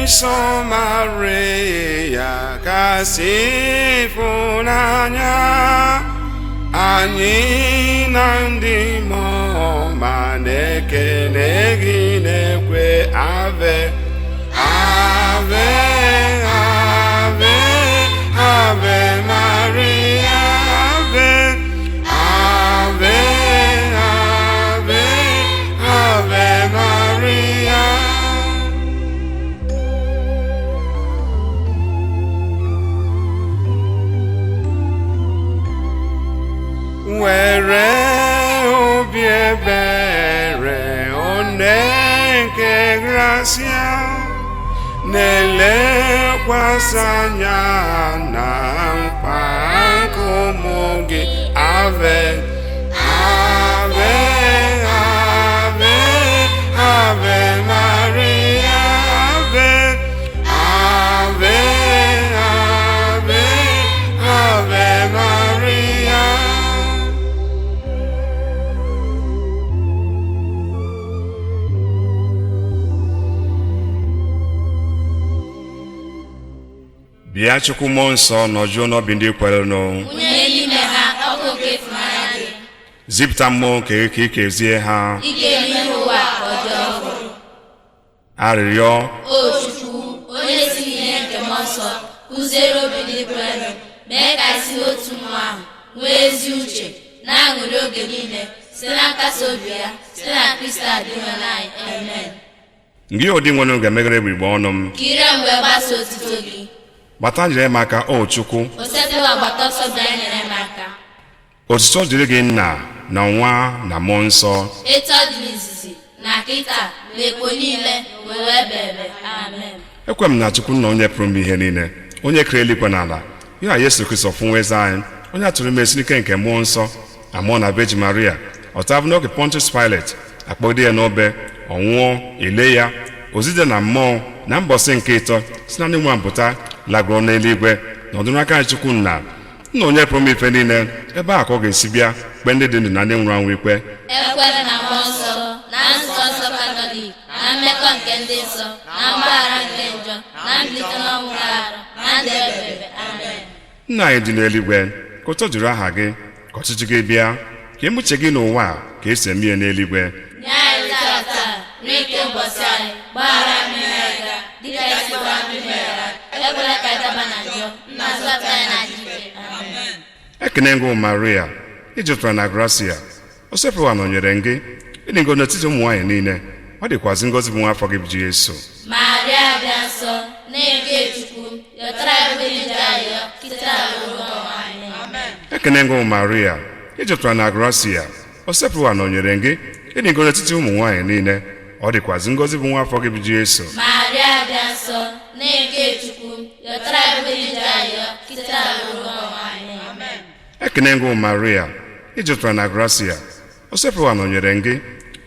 Nsọ Maria kasị ịfụnanya anyị na ndị mmụọ ma na-ekele gị na-ekwe ave ave ave ave Maria ave ave ave ave Maria. Were obi ebere one nke gracia na-elekwasị anya na mkpa nke ụmụ gị ave ave ave ave Maria ave ave ave ave Maria. Bịa Chukwu mmụọ nsọ nọjuo n'obi ndị kwerenụ. Zipụta mmụọ nke ka ikezie ha. Arịrịọ. O Chukwu, onye si ihe nke mmụọ nsọ, kụziere obi ndị kwerenụ, mee ka si otu mmụọ ahụ nwee ezi uche na aṅụrị oge niile site na nkasi obi ya site na Kristi adịghị anyị. Amen. Ngị ụdị nwere ga-emeghere gbigbe ọnụ m. Ka ire mgbe gbasa otito gị. Gbata nyere m aka o Chukwu. Osepụ agbata ọsọ bịa nyere m aka. Otito dịrị gị Nna na Nwa na Mmụọ Nsọ. Etu ọ dị n'izizi na kịta na ekpo niile wee ebe. Amen. Ekwe m na Chukwu nna onye pụrụ m ihe niile, onye kere eluigwe na ala, ihe a Yesu Kristo fụ eze anyị, onye atụrụ ime esi n'ike nke Mmụọ Nsọ, amụọ na Virgin Maria, ọtabụ n'oge Pontius Pilate, akpọgide ya n'obe, ọ nwụọ, ele ya, ozide na mmụọ na mbọsị nke ịtọ si na ndị nwa mpụta lagoro n'eluigwe na ọdụrụ aka Chukwu nna onye pụrụ m ife niile, ebe a ka ọ ga-esi bịa kpe ndị dị ndụ na ndị nwụrụ anwụ ikpe. Ekwere na Mmụọ Nsọ na nzukọ nsọ Katọlik na mmekọ nke ndị nsọ na mgbaghara nke njọ na mbilite n'ọnwụ arụ na ndụ ebighị. Amen. Nna anyị dị n'eluigwe, ka ụtọ juru aha gị, ka ọchịchị gị bịa, ka emuche gị n'ụwa ka esi eme ihe n'eluigwe. Nye anyị taa nri nke ụbọchị anyị, gbaghara anyị mmehie dịka isi anyị meghara, ekwela ka anyị daba na njọ, na zọpụta anyị na ike. Amen. Ekene ngụ Maria, ijupụtara na gracia, o sepụwa nọnyere gị, ịdị ngọzi n'etiti ụmụ nwaanyị niile, ọ dịkwazị ngọzi bụ nwa afọ gị bụ Jesu. Maria dị nsọ, na-eke Chukwu, yọtara ebe dị anyị kịta ruo ọnwa anyị. Amen. Ekene ngụ Maria, ijupụtara na gracia, o sepụwa nọnyere gị, ịdị ngọzi n'etiti ụmụ nwaanyị niile, ọ dịkwazị ngọzi bụ nwa afọ gị bụ Jesu. Maria dị nsọ, na-eke Chukwu, yọtara ebe dị anyị kịta ruo ọnwa anyị. Amen. Ekene ngụ Maria, ijupụtara na gracia, o sepụwa nọnyere gị,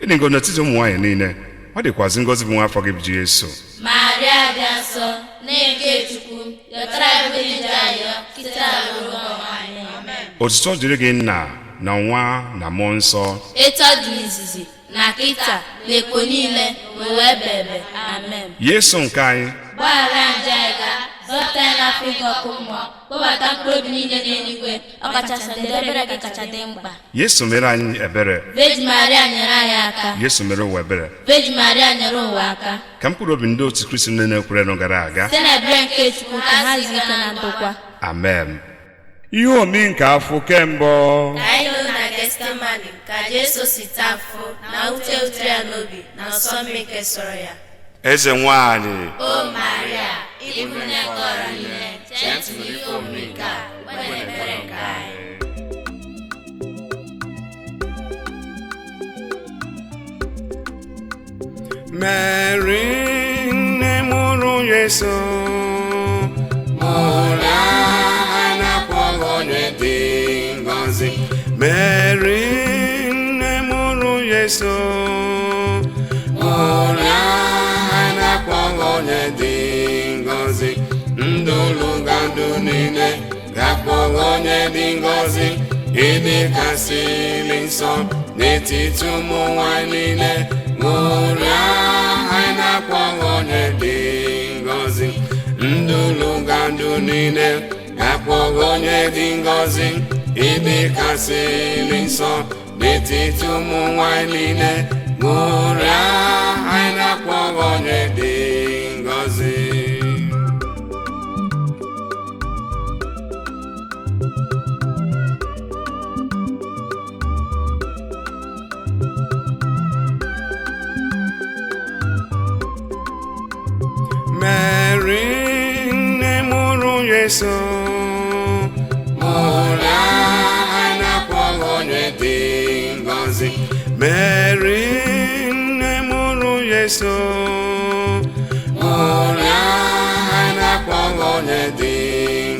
ịdị ngọzi n'etiti ụmụ nwaanyị niile, ọ dịkwazị ngọzi bụ nwa afọ gị bụ Jesu. Maria dị nsọ, na-eke Chukwu, yọtara ebe dị anyị kịta ruo ọnwa anyị. Amen. Otito dịrị gị Nna na Nwa na Mmụọ Nsọ. Etu ọ dị n'izizi na kịta na ekpo niile wee ebe. Amen. Yesu nke anyị, gbaghara nje anyị ga zọpụta anyị n'afọ ike ọkụ mmụọ, kpọbata mkpụrụ obi niile n'eluigwe, ọkachasị ndị ebere gị kacha dị mkpa. Yesu mere anyị ebere. Virgin Maria nyere anyị aka. Yesu mere ụwa ebere. Virgin Maria nyere ụwa aka. Ka mkpụrụ obi ndị otu Kristi ndị na-ekwerenụ gara aga site na ebere nke Chukwu ka ha ziri ike na ndokwa. Amen. Ihe omi nke afọ kembụ Ka anyị nọ na Getsemani ka Jesu si taa afọ na ute ya n'obi na ọsọ mmeke sọrọ ya. Eze nwanyị, O Maria, ịbụ nne nke ọra niile, chee ntị n'ihe omume nke a, wee ekpere nke anyị. Mary nne mụrụ Yesu, mụrụ aha na-akpọ onye dị ngọzi. Mary nne mụrụ Yesu, mụrụ aha na-akpọ onye dị ngọzi. Ndụ lụgadụ niile ga-akpọ onye dị ngọzi. Ịdị kasịrị nsọ n'etiti ụmụ nwanyị niile, ṅụrịa anyị na-akpọ onye dị ngọzi. ndụlụgandụ niile ga-akpọghị onye dị ngọzi ịdịkasịlị nsọ n'etiti ụmụ nwanyị niile ṅụrịa anyị na-akpọghị onye dị ngọzi. Mary nne mụrụ Yesu ṅụrịa anyị na-akpọghị onye dị ngọzi. Mary nne mụrụ Yesu ṅụrịa anyị na-akpọghị onye dị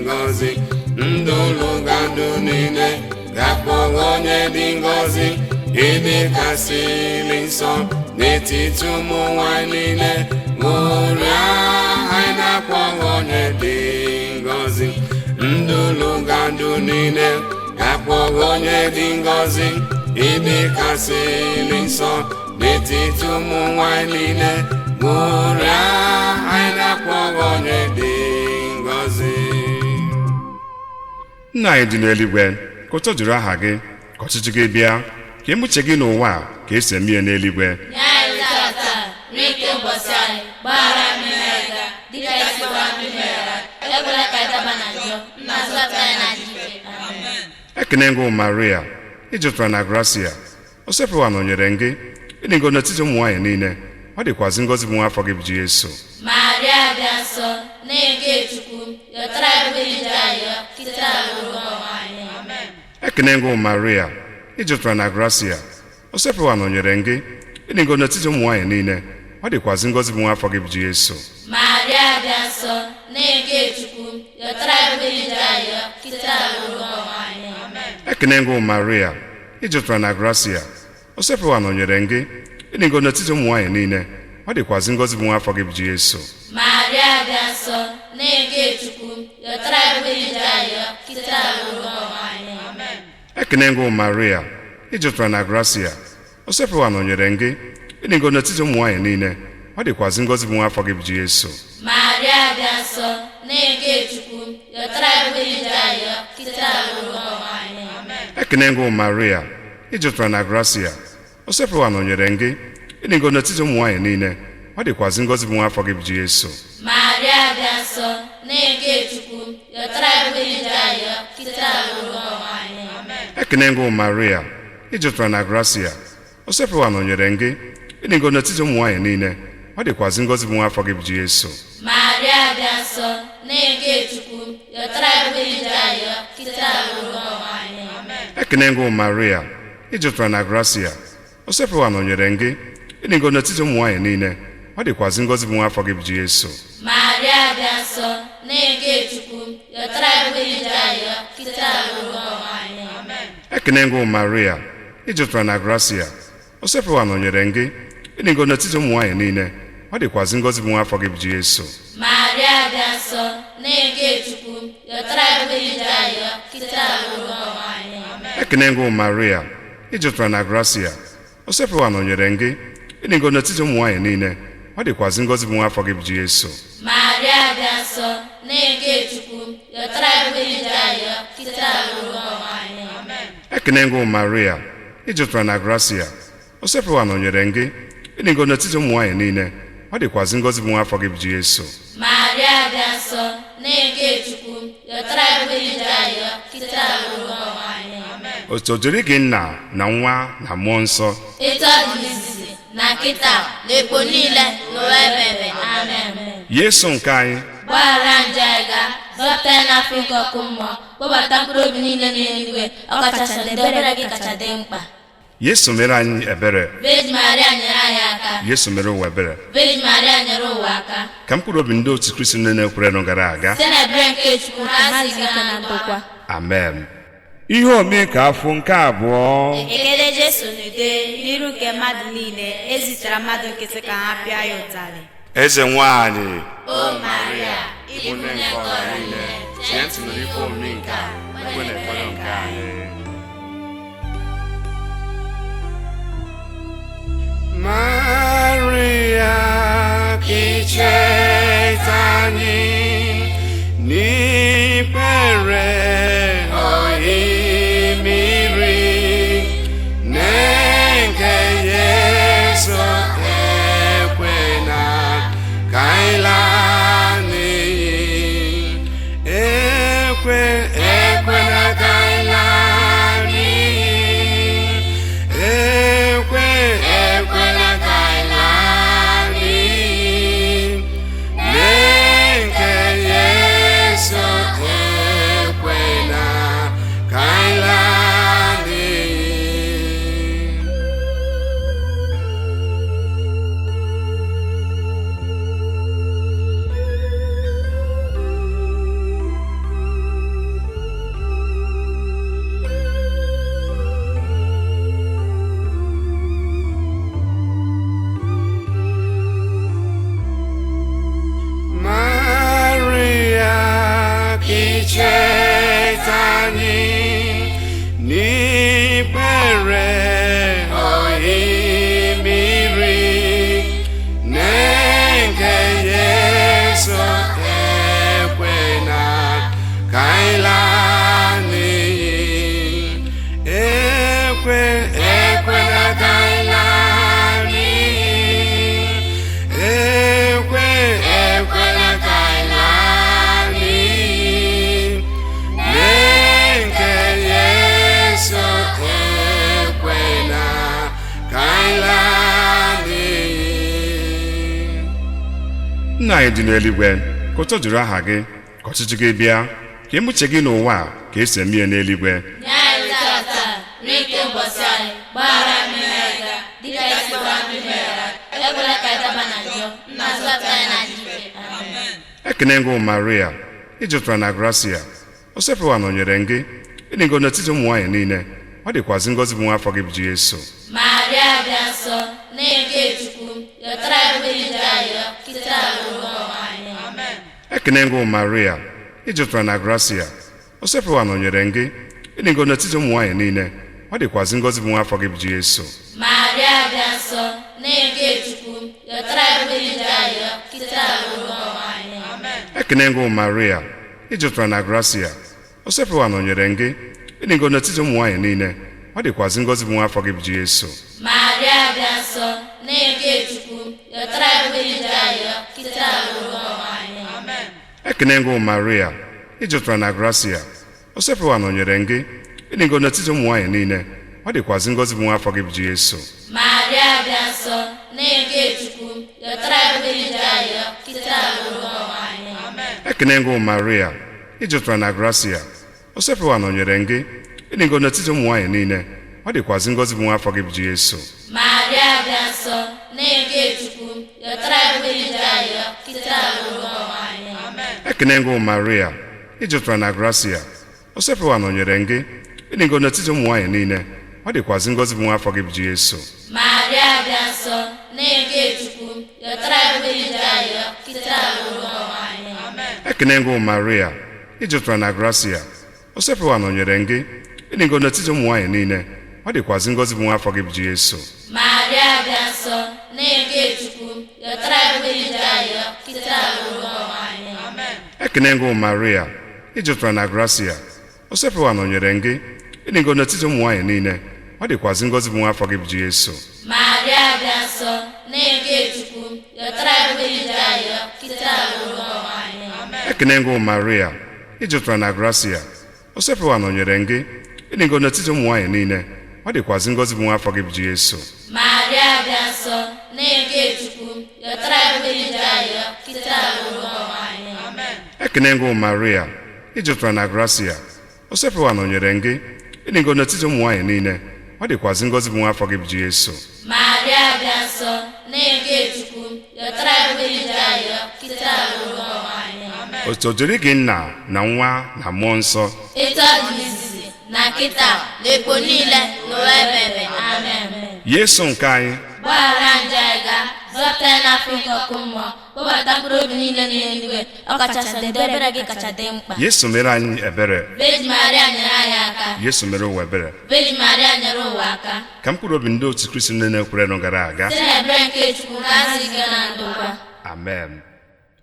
ngọzi. Ndụlụgandụ niile ga-akpọghị onye dị ngọzi ịdịkasịlị nsọ n'etiti ụmụ nwanyị niile ṅụrịa anyị na-akpọghị onye dị ngọzi. Ndụlụgandụ niile ga-akpọghị onye dị ngọzi ịdịkasịlị nsọ n'etiti ụmụ nwanyị niile ṅụrịa anyị na-akpọghị onye dị ngọzi. Nna anyị dị n'eluigwe, ka ụtọ juru aha gị, ka ọchịchị gị bịa, ka emuche gị n'ụwa ka esi eme ihe n'eluigwe. Nye anyị tata n'ike ụbọchị anyị, gbaghara anyị mmehie dịka isi anyị meghara, ekwela ka anyị daba na njọ, ma zọpụta anyị na njike. Amen. Ekene ngụ Maria, ijupụtara na gracia, o sepụwa nọnyere gị, ịdị ngọzi n'etiti ụmụ nwaanyị niile, ọ dịkwazị ngọzi bụ nwa afọ gị bụ Jesu. Maria dị nsọ, na-ege Chukwu, yọtara ebe ije anyị, kịta alụrụ anyị. Amen. Ekene ngụ Maria, ijupụtara na gracia, o sepụwa nọnyere gị, ịdị ngọzi n'etiti ụmụ nwaanyị niile, ọ dịkwazị ngọzi bụ nwa afọ gị bụ Jesu. Maria dị nsọ, na-ege Chukwu, yọtara ebe ije anyị, kịta alụrụ anyị. Amen. Ekene ngụ Maria, ijupụtara na gracia, o sepụwa nọnyere gị, ịdị ngọzi n'etiti ụmụ nwaanyị niile, ọ dịkwazị ngọzi bụ nwa afọ gị bụ Jesu. Maria dị nsọ, na-ege Chukwu, yọtara ebe ije anyị, kịta alụrụ anyị. Amen. Ekene ngụ Maria, ijupụtara na gracia, o sepụwa nọnyere gị, ịdị ngọzi n'etiti ụmụ nwaanyị niile, ọ dịkwazị ngọzi bụ nwa afọ gị bụ Jesu. Maria dị nsọ, na-ege Chukwu, yọtara ebe ije anyị, kịta alụrụ anyị. Amen. Ekene ngụ Maria, ijupụtara na gracia, o sepụwa nọnyere gị, ịdị ngọzi n'etiti ụmụ nwaanyị niile, ọ dịkwazị ngọzi bụ nwa afọ gị bụ Jesu. Maria dị nsọ, na-ege Chukwu, yọtara ebe ije anyị, kịta alụrụ anyị. Amen. Ekene ngụ Maria, ijupụtara na gracia, o sepụwa nọnyere gị, ịdị ngọzi n'etiti ụmụ nwaanyị niile, ọ dịkwazị ngọzi bụ nwa afọ gị bụ Jesu. Maria dị nsọ, na-ege Chukwu, yọtara ebe ije anyị, kịta alụrụ anyị. Amen. Ekene ngụ Maria, ijupụtara na gracia, o sepụwa nọnyere gị, ịdị ngọzi n'etiti ụmụ nwaanyị niile, ọ dịkwazị ngọzi bụ nwa afọ gị bụ Jesu. Maria dị nsọ, na-ege Chukwu, yọtara ebe ije anyị, kịta alụrụ anyị. Amen. Ekene ngụ Maria, ijupụtara na gracia, o sepụwa nọnyere gị, ịdị ngọzi n'etiti ụmụ nwaanyị niile, ọ dịkwazị ngọzi bụ nwa afọ gị bụ Jesu. Maria dị nsọ, na-ege Chukwu, yọtara ebe ije anyị, kịta alụrụ anyị. Amen. Ekene ngụ Maria, ijupụtara na gracia, o sepụwa nọnyere gị, ịdị ngọzi n'etiti ụmụ nwaanyị niile, ọ dịkwazị ngọzi bụ nwa afọ gị bụ Jesu. Maria dị nsọ, na-ege Chukwu, yọtara ebe ije anyị, kịta alụrụ anyị. Amen. Ekene ngụ Maria, ijupụtara na gracia, o sepụwa nọnyere gị, ịdị ngọzi n'etiti ụmụ nwaanyị niile, ọ dịkwazị ngọzi bụ nwa afọ gị bụ Jesu. Maria dị nsọ, na-ege Chukwu, yọtara ebe ije anyị, kịta alụrụ anyị. Amen. Otu dịrị gị nna na nwa na mmụọ nsọ, etu ọ dị n'izizi na kịta na epo niile n'ụwa ebebe. Amen. Yesu nke anyị, gbaghara njọ anyị ga, zọpụta anyị n'afọ ike ọkụ mmụọ, kpọbata mkpụrụ obi niile n'eluigwe, ọkachasị ndị ebere gị kacha dị mkpa. Yesu mere anyị ebere, Virgin Maria nyere anyị aka. Yesu mere ụwa ebere, Virgin Maria nyere ụwa aka. ka mkpụrụ obi ndị otu Kristi ndị na-ekwere gara aga. Site n'ebere nke Chukwu ha si ike na ndokwa. Amen. Ihe omee ka afọ nke abụọ. Ekele Jesu n'ude n'iru nke mmadụ niile, ezichara mmadụ nkịtị ka ha pịa ya ụtarị. Eze nwanyị, O Maria, ịbụ nne nne nke nke ọha ọha niile, niile, chee ntị nụrụ ife omee nke a, ekwe na ekpere nke anyị. Maria, ka i cheta anyị Ekpere Omimi nke Yesu ekwena ka anyị laa n'iyi. Ekwena ka anyị laa n'iyi. Ekwena ka anyị laa n'iyi. Nke Yesu ekwena ka anyị laa n'iyi. Nna anyị dị n'eluigwe, ka ụtọ juru aha gị, ka ọchịchị gị bịa, ka emuche gị n'ụwa ka esi eme ihe n'eluigwe. Nye anyị tata nri nke ụbọchị anyị, gbaghara mmehie anyị dịka anyị si gbaa ndị mehiere anyị, ekwela ka anyị daba na njọ, ma zọpụta anyị na njike. Amen. Ekene ngụ Maria, ijupụtara na gracia, Osefewa nọnyere gị, ịdị ngọ n'etiti ụmụ nwaanyị niile, ọ dịkwazị ngọzi bụ nwa afọ gị bụ Jesu. Maria dị nsọ, nne nke Chukwu, yọtara anyị mgbe niile anyị, kịta ruo ọnwa anyị. Amen. Ekene ngụ Maria, ijupụtara na gracia, Osefewa nọnyere gị, ịdị ngọ n'etiti ụmụ nwaanyị niile, ọ dịkwazị ngọzi bụ nwa afọ gị bụ Jesu. Maria dị nsọ, nne nke Chukwu, yọtara anyị mgbe niile anyị, kịta ruo ọnwa anyị. Amen. Ekene ngụ Maria, ijupụtara na gracia, Osefewa nọnyere gị, ịdị ngọ n'etiti ụmụ nwaanyị niile, ọ dịkwazị ngọzi bụ nwa afọ gị bụ Jesu. Maria dị nsọ, nne nke Chukwu, yọtara anyị mgbe niile anyị, kịta ruo ọnwa anyị. Amen. Ekene ngụ Maria, ijupụtara na gracia, Osefewa nọnyere gị, ịdị ngọ n'etiti ụmụ nwaanyị niile, ọ dịkwazị ngọzi bụ nwa afọ gị bụ Jesu. Maria dị nsọ, nne nke Chukwu, yọtara anyị mgbe niile anyị, kịta ruo ọnwa anyị. Amen. Ekene ngụ Maria, ijupụtara na gracia, Osefewa nọnyere gị, ịdị ngọ n'etiti ụmụ nwaanyị niile, ọ dịkwazị ngọzi bụ nwa afọ gị bụ Jesu. Maria dị nsọ, nne nke Chukwu, yọtara anyị mgbe niile anyị, kịta ruo ọnwa anyị. Amen. Ekene ngụ Maria, ijupụtara na gracia, Osefewa nọnyere gị, ịdị ngọ n'etiti ụmụ nwaanyị niile, ọ dịkwazị ngọzi bụ nwa afọ gị bụ Jesu. Maria dị nsọ, nne nke Chukwu, yọtara anyị mgbe niile anyị, kịta ruo ọnwa anyị. Amen. Ekene ngụ Maria, ijupụtara na gracia, Osefewa nọnyere gị, ịdị ngọ n'etiti ụmụ nwaanyị niile, ọ dịkwazị ngọzi bụ nwa afọ gị bụ Jesu. Maria dị nsọ, nne nke Chukwu, yọtara anyị mgbe niile anyị, kịta ruo ọnwa anyị. Amen. Ekene ngụ Maria, ijupụtara na gracia, Osefewa nọnyere gị, ịdị ngọ n'etiti ụmụ nwaanyị niile, ọ dịkwazị ngọzi bụ nwa afọ gị bụ Jesu. Maria dị nsọ, nne nke Chukwu, yọtara anyị mgbe niile anyị, kịta ruo ọnwa anyị. Amen. Ekene ngụ Maria, ijupụtara na gracia, Osefewa nọnyere gị, ịdị ngọ n'etiti ụmụ nwaanyị niile, ọ dịkwazị ngọzi bụ nwa afọ gị bụ Jesu. Maria dị nsọ, nne nke Chukwu, yọtara anyị mgbe niile anyị, kịta ruo ọnwa anyị. Amen. Ekene ngụ Maria, ijupụtara na gracia, Osefewa nọnyere gị, ịdị ngọ n'etiti ụmụ nwaanyị niile, ọ dịkwazị ngọzi bụ nwa afọ gị bụ Jesu. Maria dị nsọ, nne nke Chukwu, yọtara anyị mgbe niile anyị, kịta ruo ọnwa anyị. Amen. Otu dịrị gị Nna na Nwa na Mmụọ Nsọ, etu ọ dị n'izizi na kịta na ekpo niile n'ụwa ebebe. Amen. Yesu nke anyị, gbaghara njọ anyị ga, zọpụta anyị n'afọ ike ọkụ mmụọ, kpọbata mkpụrụ obi niile n'eluigwe, ọkachasị ndị ebere gị kacha dị mkpa. Yesu mere anyị ebere, Virgin Maria nyere anyị aka. Yesu mere ụwa ebere, Virgin Maria nyere ụwa aka. ka mkpụrụ obi ndị otu Kristi ndị na-ekwerenụ gara aga. Site n'ebere nke Chukwu ka azụ ike na ndokwa. Amen.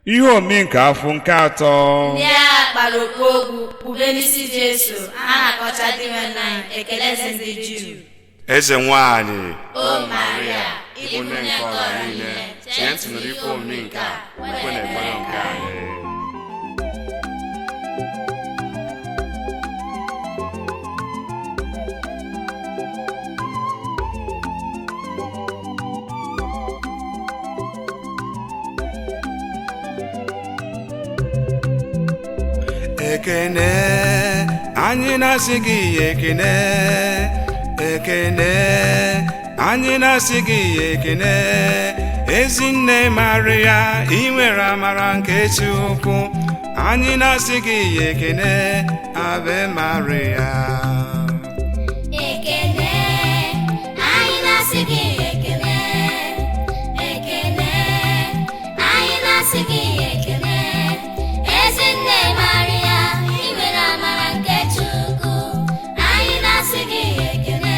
Ihe omimi nke afọ nke atọ. ndị agha kpara okpu ogwu kpube n'isi Jesu, a na-akọcha dị nwe nna anyị, ekele eze ndị Juu. Eze nwanyị, O Maria, ịbụ nne nke ọra niile, chee ntị nụrụ ife omimi nke a, kwe na ekpere nke anyị. Ekene, anyị na-asị gị ekene. Ekene, anyị na-asị gị ekene. Ezinne Maria, ị nwere amara nke Chukwu. Anyị na-asị gị ekene. Ave Maria. Ekene, anyị na-asị gị ekene. Ekene, anyị na-asị gị ekene. Ezinne Maria, ị nwere amara nke Chukwu. Anyị na-asị gị ekene.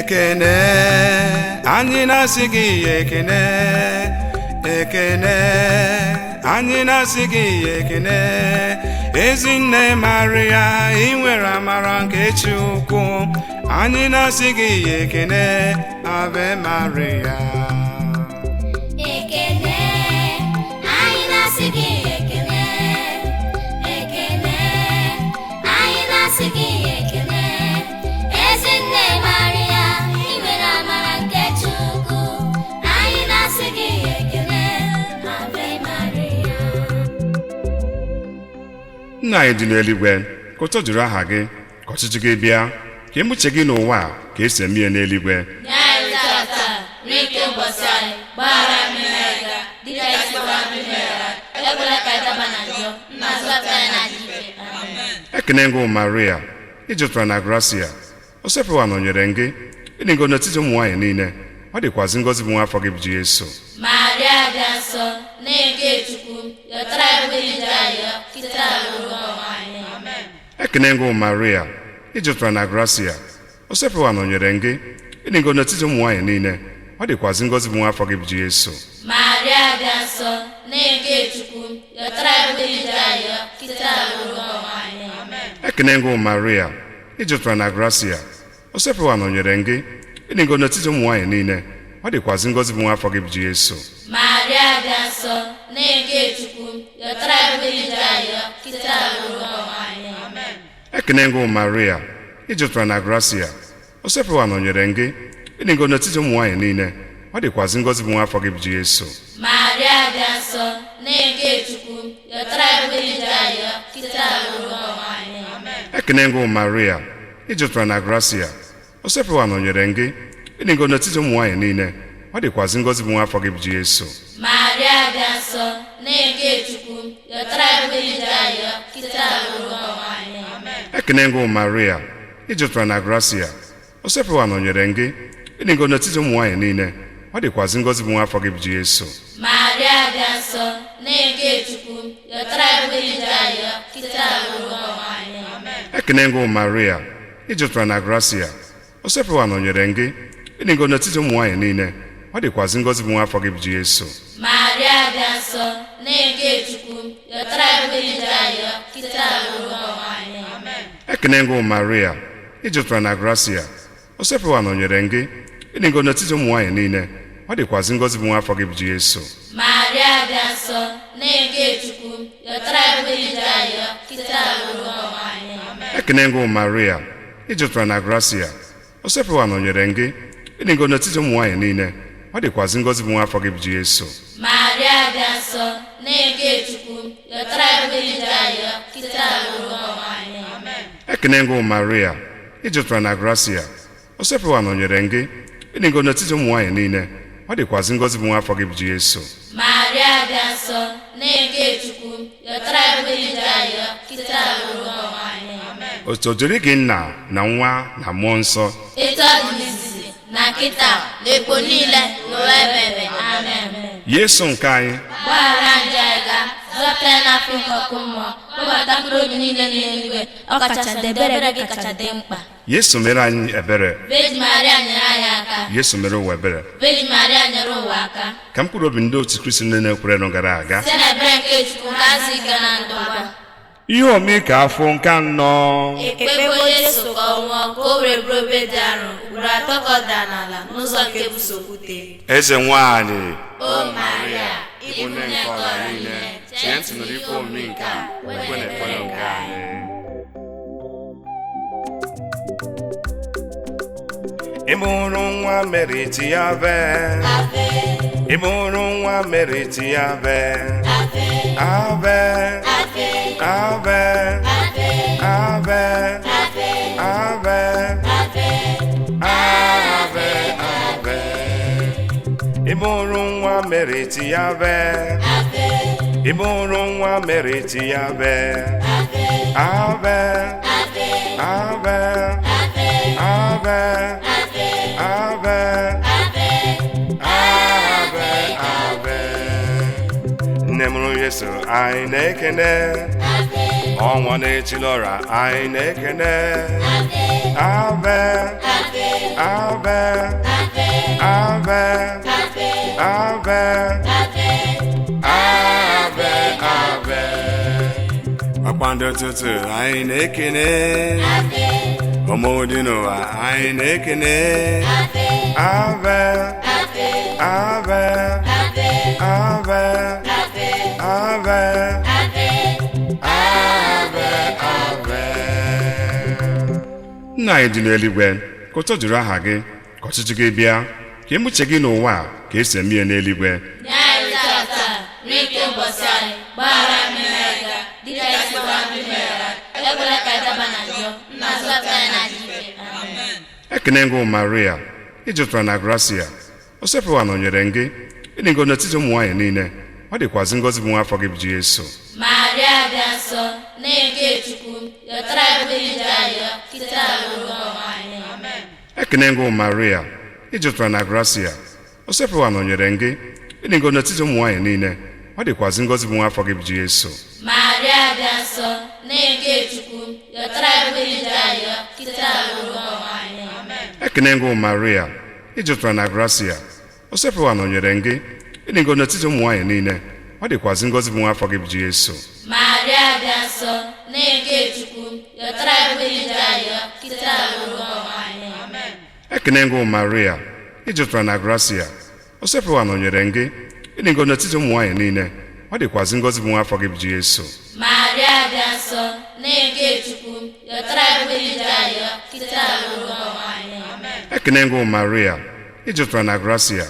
ekene anyị na-asị gị ekene ekene anyị na-asị gị ekene Ezinne Maria ị nwere amara nke Chukwu anyị na-asị gị ekene Ave Maria ekene anyị na-asị gị ekene ekene anyị na-asị gị ekene Ezinne Maria ị nwere amara nke Chukwu anyị na-asị gị ekene Ave Maria. Nna anyị dị n'eluigwe ka ụtọ juru aha gị ka ọchịchị gị bịa ka emuche gị n'ụwa ka esi eme ihe n'eluigwe nye anyị tata n'ike ụbọchị anyị gbaghara mmehie anyị dịka isi gbaghara mmehie anyị ekwela ka anyị daba na njọ ma zọpụta anyị na njike. Amen. ekene ngụ Maria ijupụtara na gracia o sepụwa nọnyere gị ịdị ngọ n'etiti ụmụ nwaanyị niile ọ dịkwazị ngọzi bụ nwa afọ gị bụ Jesu Maria dị nsọ na-eke Chukwu yọtara ebe ije anyị site n'alụrụ anyị. Amen. ekene ngụ Maria ijupụtara na gracia o sepụwa nọnyere gị ịdị ngọ n'etiti ụmụ nwaanyị niile ọ dịkwazị ngọzi bụ nwa afọ gị bụ Jesu Maria dị nsọ na-eke Chukwu yọtara ebe ije anyị site n'alụrụ anyị. Amen. ekene ngụ Maria ijupụtara na gracia o sepụwa nọnyere gị ịdị ngọ n'etiti ụmụ nwaanyị niile ọ dịkwazị ngọzi bụ nwa afọ gị bụ Jesu Maria dị nsọ na-eke Chukwu yọtara ebe ije anyị site n'alụrụ anyị. Amen. ekene ngụ Maria ijupụtara na gracia o sepụwa nọnyere gị ịdị ngọ n'etiti ụmụ nwaanyị niile ọ dịkwazị ngọzi bụ nwa afọ gị bụ Jesu Maria dị nsọ na-eke Chukwu yọtara ebe ije anyị site n'alụrụ anyị. Amen. ekene ngụ Maria ijupụtara na gracia o sepụwa nọnyere gị ịdị ngọ n'etiti ụmụ nwaanyị niile ọ dịkwazị ngọzi bụ nwa afọ gị bụ Jesu Maria dị nsọ na-eke Chukwu yọtara ebe ije anyị site n'alụrụ anyị. Amen. ekene ngụ Maria ijupụtara na gracia o sepụwa nọnyere gị ịdị ngọ n'etiti ụmụ nwaanyị niile ọ dịkwazị ngọzi bụ nwa afọ gị bụ Jesu Maria dị nsọ na-eke Chukwu yọtara ebe ije anyị site n'alụrụ anyị. Amen. ekene ngụ Maria ijupụtara na gracia o sepụwa nọnyere gị ịdị ngọ n'etiti ụmụ nwaanyị niile ọ dịkwazị ngọzi bụ nwa afọ gị bụ Jesu Maria dị nsọ na-eke Chukwu yọtara ebe ije anyị site n'alụrụ anyị. Amen. ekene ngụ Maria ijupụtara na gracia o sepụwa nọnyere gị ịdị ngọ n'etiti ụmụ nwaanyị niile ọ dịkwazị ngọzi bụ nwa afọ gị bụ Jesu Maria dị nsọ na-eke Chukwu yọtara ebe ije anyị site n'alụrụ anyị. Amen. ekene ngụ Maria ijupụtara na gracia o sepụwa nọnyere gị ịdị ngọ n'etiti ụmụ nwaanyị niile ọ dịkwazị ngọzi bụ nwa afọ gị bụ Jesu Maria dị nsọ na-eke Chukwu yọtara ebe ije anyị site n'alụrụ anyị. Amen. ekene ngụ Maria ijupụtara na gracia o sepụwa nọnyere gị ịdị ngọ n'etiti ụmụ nwaanyị niile ọ dịkwazị ngọzi bụ nwa afọ gị bụ Jesu Maria dị nsọ na-eke Chukwu yọtara ebe ije anyị site n'alụrụ anyị. Amen. otu dịrị gị nna na nwa na mmụọ nsọ etu ọ dị n'izizi na kịta na ekpo niile n'ụwa ebebe. Amen. Yesu nke anyị gbaghara njọ anyị ga zọpụta anyị n'afọ nke ọkụ mmụọ kpọbata mkpụrụ obi niile n'eluigwe ọkachasị ebere gị kacha dị mkpa. Yesu mere anyị ebere Virgin Maria nyere anyị aka. Yesu mere ụwa ebere Virgin Maria nyere ụwa aka ka mkpụrụ obi ndị otu Kristi niile na-ekwerenụ gara aga site n'ebere nke Chukwu nke azụ ike na ndokwa. ihe omi ka afọ nke anọ ekpekpe Jesu ka ọ nwụọ ka o were bụrụ obe dị arọ ugboro atọ ka ọ daa n'ala n'ụzọ nke bụ sokwute. eze nwanyị O Maria Ịbụ nne nke ọla niile, chee ntị nụrụ ife omimi nke a, ekwe na ekpere nke anyị. ịmụrụ nwa meriti ya be ịmụrụ nwa meriti ya be ave ave ave ave ave ave ịmụrụ nwa meriti ya be ịmụrụ nwa meriti ya be ave ave ave ave ave ave nne mụrụ Yesu anyị na-ekene ọnwa na-echilọra anyị na-ekene ave ave ave ave ave ave akpando ụtụtụ anyị na-ekene ọmụdị n'ụwa anyị na-ekene ave ave ave ave nna anyị dị n'eluigwe ka ụtọ juru aha gị ka ọchịchị gị bịa ka emuche gị n'ụwa ka esi eme ihe n'eluigwe. Nye anyị tata nri nke ụbọchị anyị, gbaghara mmehie anyị dịka anyị si gbaghara ndị mehiere anyị, ekwela ka anyị daba na njọ, ma zọpụta anyị n'aka ike. Amen. Ekene ngụ Maria, ị jupụtara na gracia, o sepụwa nọnyere gị, ịdị ngọ n'etiti ụmụ nwaanyị niile, ọ dịkwazị ngọzi bụ nwa afọ gị bụ Jesu. Maria dị nsọ, nne nke Chukwu, yọtara ebe ije anyị kịta ruo ọnwa anyị. Amen. Ekene ngụ Maria, ị jupụtara na gracia, o sepụwa nọnyere gị, ịdị ngọ n'etiti ụmụ nwaanyị niile, ọ dịkwazị ngọzi bụ nwa afọ gị bụ Jesu. Maria dị nsọ, nne nke Chukwu, yọtara ebe ije anyị kịta ruo ọnwa anyị. Amen. Ekene ngụ Maria, ị jupụtara na gracia, o sepụwa nọnyere gị, ịdị ngọ n'etiti ụmụ nwaanyị niile, ọ dịkwazị ngọzi bụ nwa afọ gị bụ Jesu. Maria dị nsọ, nne nke Chukwu, yọtara ebe ije anyị kịta ruo ọnwa anyị. Amen. Ekene ngụ Maria, ị jupụtara na gracia, o sepụwa nọnyere gị, ịdị ngọ n'etiti ụmụ nwaanyị niile, ọ dịkwazị ngọzi bụ nwa afọ gị bụ Jesu. Maria dị nsọ, nne nke Chukwu, yọtara ebe ije anyị kịta ruo ọnwa anyị. Amen. Ekene ngụ Maria, ị jupụtara na gracia,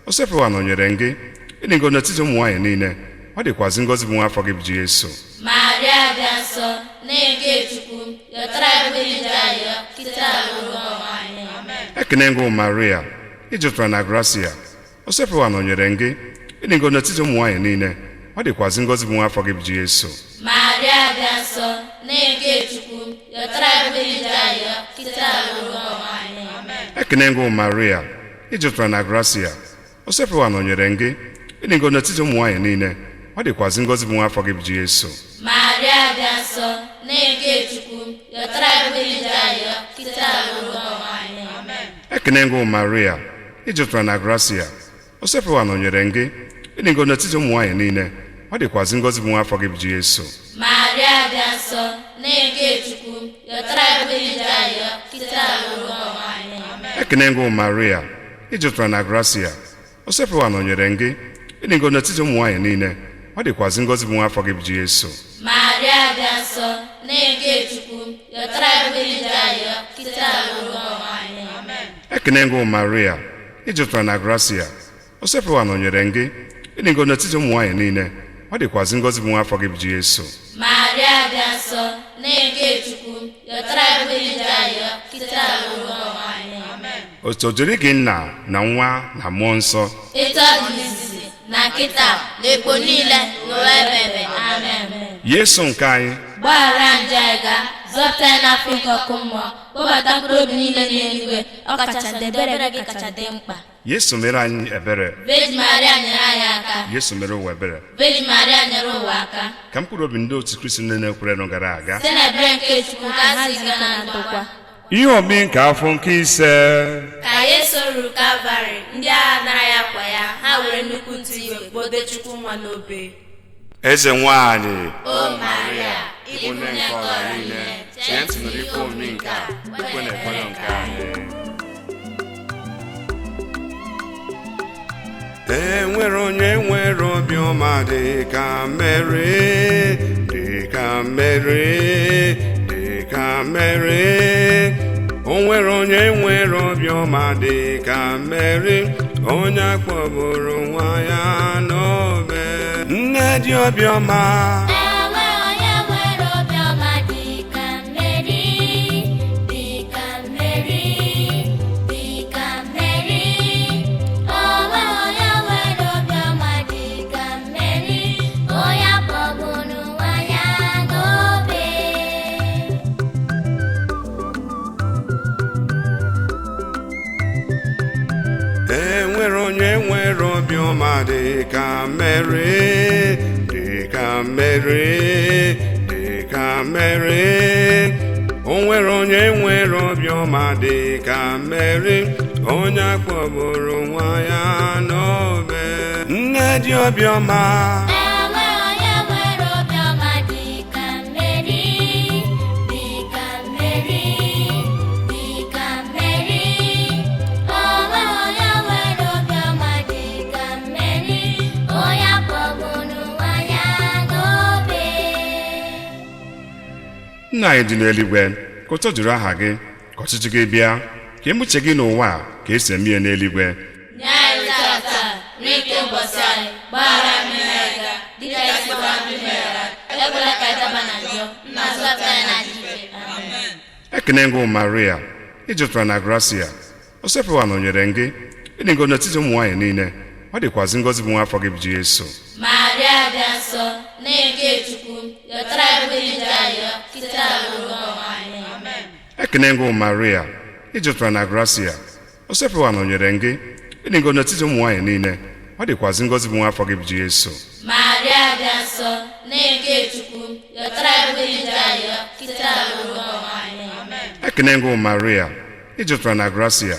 o sepụwa nọnyere gị, ịdị ngọ n'etiti ụmụ nwaanyị niile, ọ dịkwazị ngọzi bụ nwa afọ gị bụ Jesu. Maria dị nsọ, nne nke Chukwu, yọtara ebe ije anyị kịta ruo ọnwa anyị. Amen. Ekene ngụ Maria, ị jupụtara na gracia, o sepụwa nọnyere gị, ịdị ngọ n'etiti ụmụ nwaanyị niile, ọ dịkwazị ngọzi bụ nwa afọ gị bụ Jesu. Maria dị nsọ, nne nke Chukwu, yọtara ebe ije anyị kịta ruo ọnwa anyị. Amen. Ekene ngụ Maria, ị jupụtara na gracia, o sepụwa nọnyere gị, ịdị ngọ n'etiti ụmụ nwaanyị niile, ọ dịkwazị ngọzi bụ nwa afọ gị bụ Jesu. Maria dị nsọ, nne nke Chukwu, yọtara ebe ije anyị kịta ruo ọnwa anyị. Amen. Ekene ngụ Maria, ị jupụtara na gracia, o sepụwa nọnyere gị, ịdị ngọ n'etiti ụmụ nwaanyị niile, ọ dịkwazị ngọzi bụ nwa afọ gị bụ Jesu. Maria dị nsọ, nne nke Chukwu, yọtara ebe ije anyị kịta ruo ọnwa anyị. Amen. Ekene ngụ Maria, ị jupụtara na gracia, o sepụwa nọnyere gị, ịdị ngọ n'etiti ụmụ nwaanyị niile, ọ dịkwazị ngọzi bụ nwa afọ gị bụ Jesu. Maria dị nsọ, nne nke Chukwu, yọtara ebe ije anyị kịta ruo ọnwa anyị. Amen. Ekene ngụ Maria, ị jupụtara na gracia, o sepụwa nọnyere gị, ịdị ngọ n'etiti ụmụ nwaanyị niile, ọ dịkwazị ngọzi bụ nwa afọ gị bụ Jesu. Maria dị nsọ, nne nke Chukwu, yọtara ebe ije anyị kịta ruo ọnwa anyị. Amen. Otu dịrị gị nna na nwa na mmụọ nsọ, Etu ọ dị n'izizi na nkịta na ekpo niile n'ụwa ebebe. Amen. Yesu nke anyị, gbaghara nje anyị ga, zọpụta anyị n'afọ nke ọkụ mmụọ, kpọbata mkpụrụ obi niile n'eluigwe, ọkacha ndị ebere gị kacha dị mkpa. Yesu mere anyị ebere, Virgin Maria nyere anyị aka. Yesu mere ụwa ebere, Virgin Maria nyere ụwa aka. ka mkpụrụ obi ndị otu Kristi niile na-ekwerenụ gara aga. Site n'ebere nke Chukwu ka ha ziga na ndokwa. Ihe obi nke afọ nke ise, Ka Yesu ruru Kalvarị, ndị agha nara ya kwa ya, ha were nnukwu ntụ iwe kpọdo Chukwu nwa n'obe. eze nwanyị, O Maria, Ịbụ nne nke ọra niile, chee ntị nụrụ ife omimi nke a, ekwe na ekpere nke anyị. enwere onye nwere obiọma dị ka Mary, dị ka Mary, dị ka Mary. O nwere onye nwere obiọma dị ka Mary, onye akpọgburu nwa ya n'obe. Nne dị obiọma, Enwe onye nwere obiọma dị ka Mary, dị ka Mary, dị ka Mary. Onwe onye nwere obiọma dị ka Mary, onye akpọgburu nwa ya n'obe. enwere onye nwere obiọma dị ka Mary, dị ka Mary, dị ka Mary. O nwere onye nwere obiọma dị ka Mary, onye akpọgburu nwa ya n'obe. Nne dị obiọma. Nna anyị dị n'eluigwe, ka ụtọ juru aha gị, ka ọchịchị gị bịa, ka emuche gị n'ụwa ka esi eme ihe n'eluigwe. Nye anyị tata nri nke ụbọchị anyị, gbaghara anyị mmehie dịka anyị sikwa ndị meghara, ekwela ka anyị daba na njọ, ma zọpụta anyị na njije. Amen. Ekene ngụ Maria, ị jupụtara na gracia, osepụwa nọnyere gị, ịdị ngọzi n'etiti ụmụ nwaanyị niile, ọ dịkwazị ngọzi bụ nwa afọ gị bụ Jesu. Maria dị nsọ, nne nke Chukwu, yọtara anyị mgbe niile ayọ, kịta ruo ọnwa anyị. Amen. Ekene ngụ Maria, ị jupụtara na gracia, osepụwa nọnyere gị, ịdị ngọzi n'etiti ụmụ nwaanyị niile, ọ dịkwazị ngọzi bụ nwa afọ gị bụ Jesu. Maria dị nsọ, nne nke Chukwu, yọtara anyị mgbe niile ayọ, kịta ruo ọnwa anyị. Amen. Ekene ngụ Maria, ị jupụtara na gracia,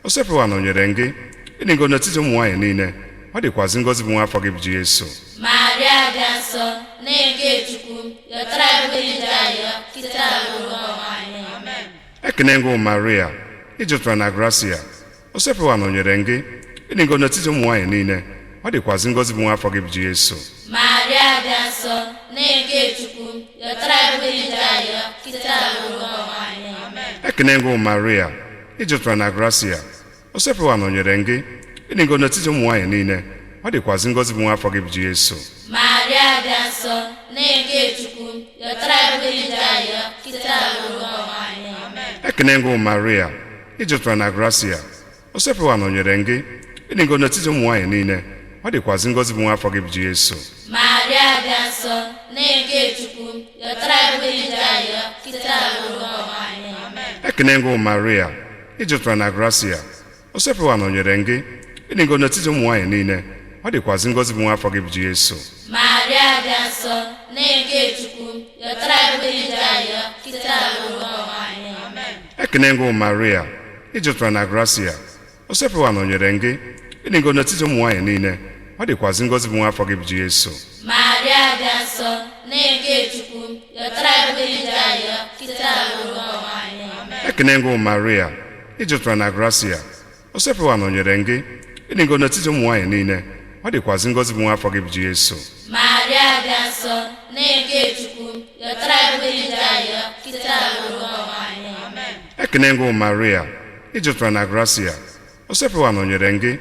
osepụwa nọnyere gị, ịdị ngọzi n'etiti ụmụ nwaanyị niile, ọ dịkwazị ngọzi bụ nwa afọ gị bụ Jesu. Maria dị nsọ, nne nke Chukwu, yọtara anyị mgbe niile ayọ, kịta ruo ọnwa anyị. Amen. Ekene ngụ Maria, ị jupụtara na gracia, osepụwa nọnyere gị, ịdị ngọzi n'etiti ụmụ nwaanyị niile, ọ dịkwazị ngọzi bụ nwa afọ gị bụ Jesu. Maria dị nsọ, nne nke Chukwu, yọtara anyị mgbe niile ayọ, kịta ruo ọnwa anyị. Amen. Ekene ngụ Maria, ị jupụtara na gracia, osepụwa nọnyere gị, ịdị ngọzi n'etiti ụmụ nwaanyị niile, ọ dịkwazị ngọzi bụ nwa afọ gị bụ Jesu. Maria dị nsọ, nne nke Chukwu, yọtara anyị mgbe niile ayọ, kịta ruo ọnwa anyị. Amen. Ekene ngụ Maria, ị jupụtara na gracia, osepụwa nọnyere gị, ịdị ngọzi n'etiti ụmụ nwaanyị niile, ọ dịkwazị ngọzi bụ nwa afọ gị bụ Jesu. Maria dị nsọ, nne nke Chukwu, yọtara anyị mgbe niile ayọ, kịta ruo ọnwa anyị. Amen. Ekene ngụ Maria, ị jupụtara na gracia, osepụwa nọnyere gị, ịdị ngọzi n'etiti ụmụ nwaanyị niile, ọ dịkwazị ngọzi bụ nwa afọ gị bụ Jesu. Maria dị nsọ, nne nke Chukwu, yọtara anyị mgbe niile ayọ, kịta ruo ọnwa anyị. Amen. Ekene ngụ Maria, ị jupụtara na gracia, osepụwa nọnyere gị, ịdị ngọzi n'etiti ụmụ nwaanyị niile, ọ dịkwazị ngọzi bụ nwa afọ gị bụ Jesu. Maria dị nsọ, nne nke Chukwu, yọtara anyị mgbe niile ayọ, kịta ruo ọnwa anyị. Amen. Ekene ngụ Maria, ị jupụtara na gracia, osepụwa nọnyere gị, ịdị ngọzi n'etiti ụmụ nwaanyị niile, ọ dịkwazị ngọzi bụ nwa afọ gị bụ Jesu. Maria dị nsọ, nne nke Chukwu, yọtara anyị mgbe niile ayọ, kịta ruo ọnwa anyị. Amen. Ekene ngụ Maria, ị jupụtara na gracia, osepụwa nọnyere gị,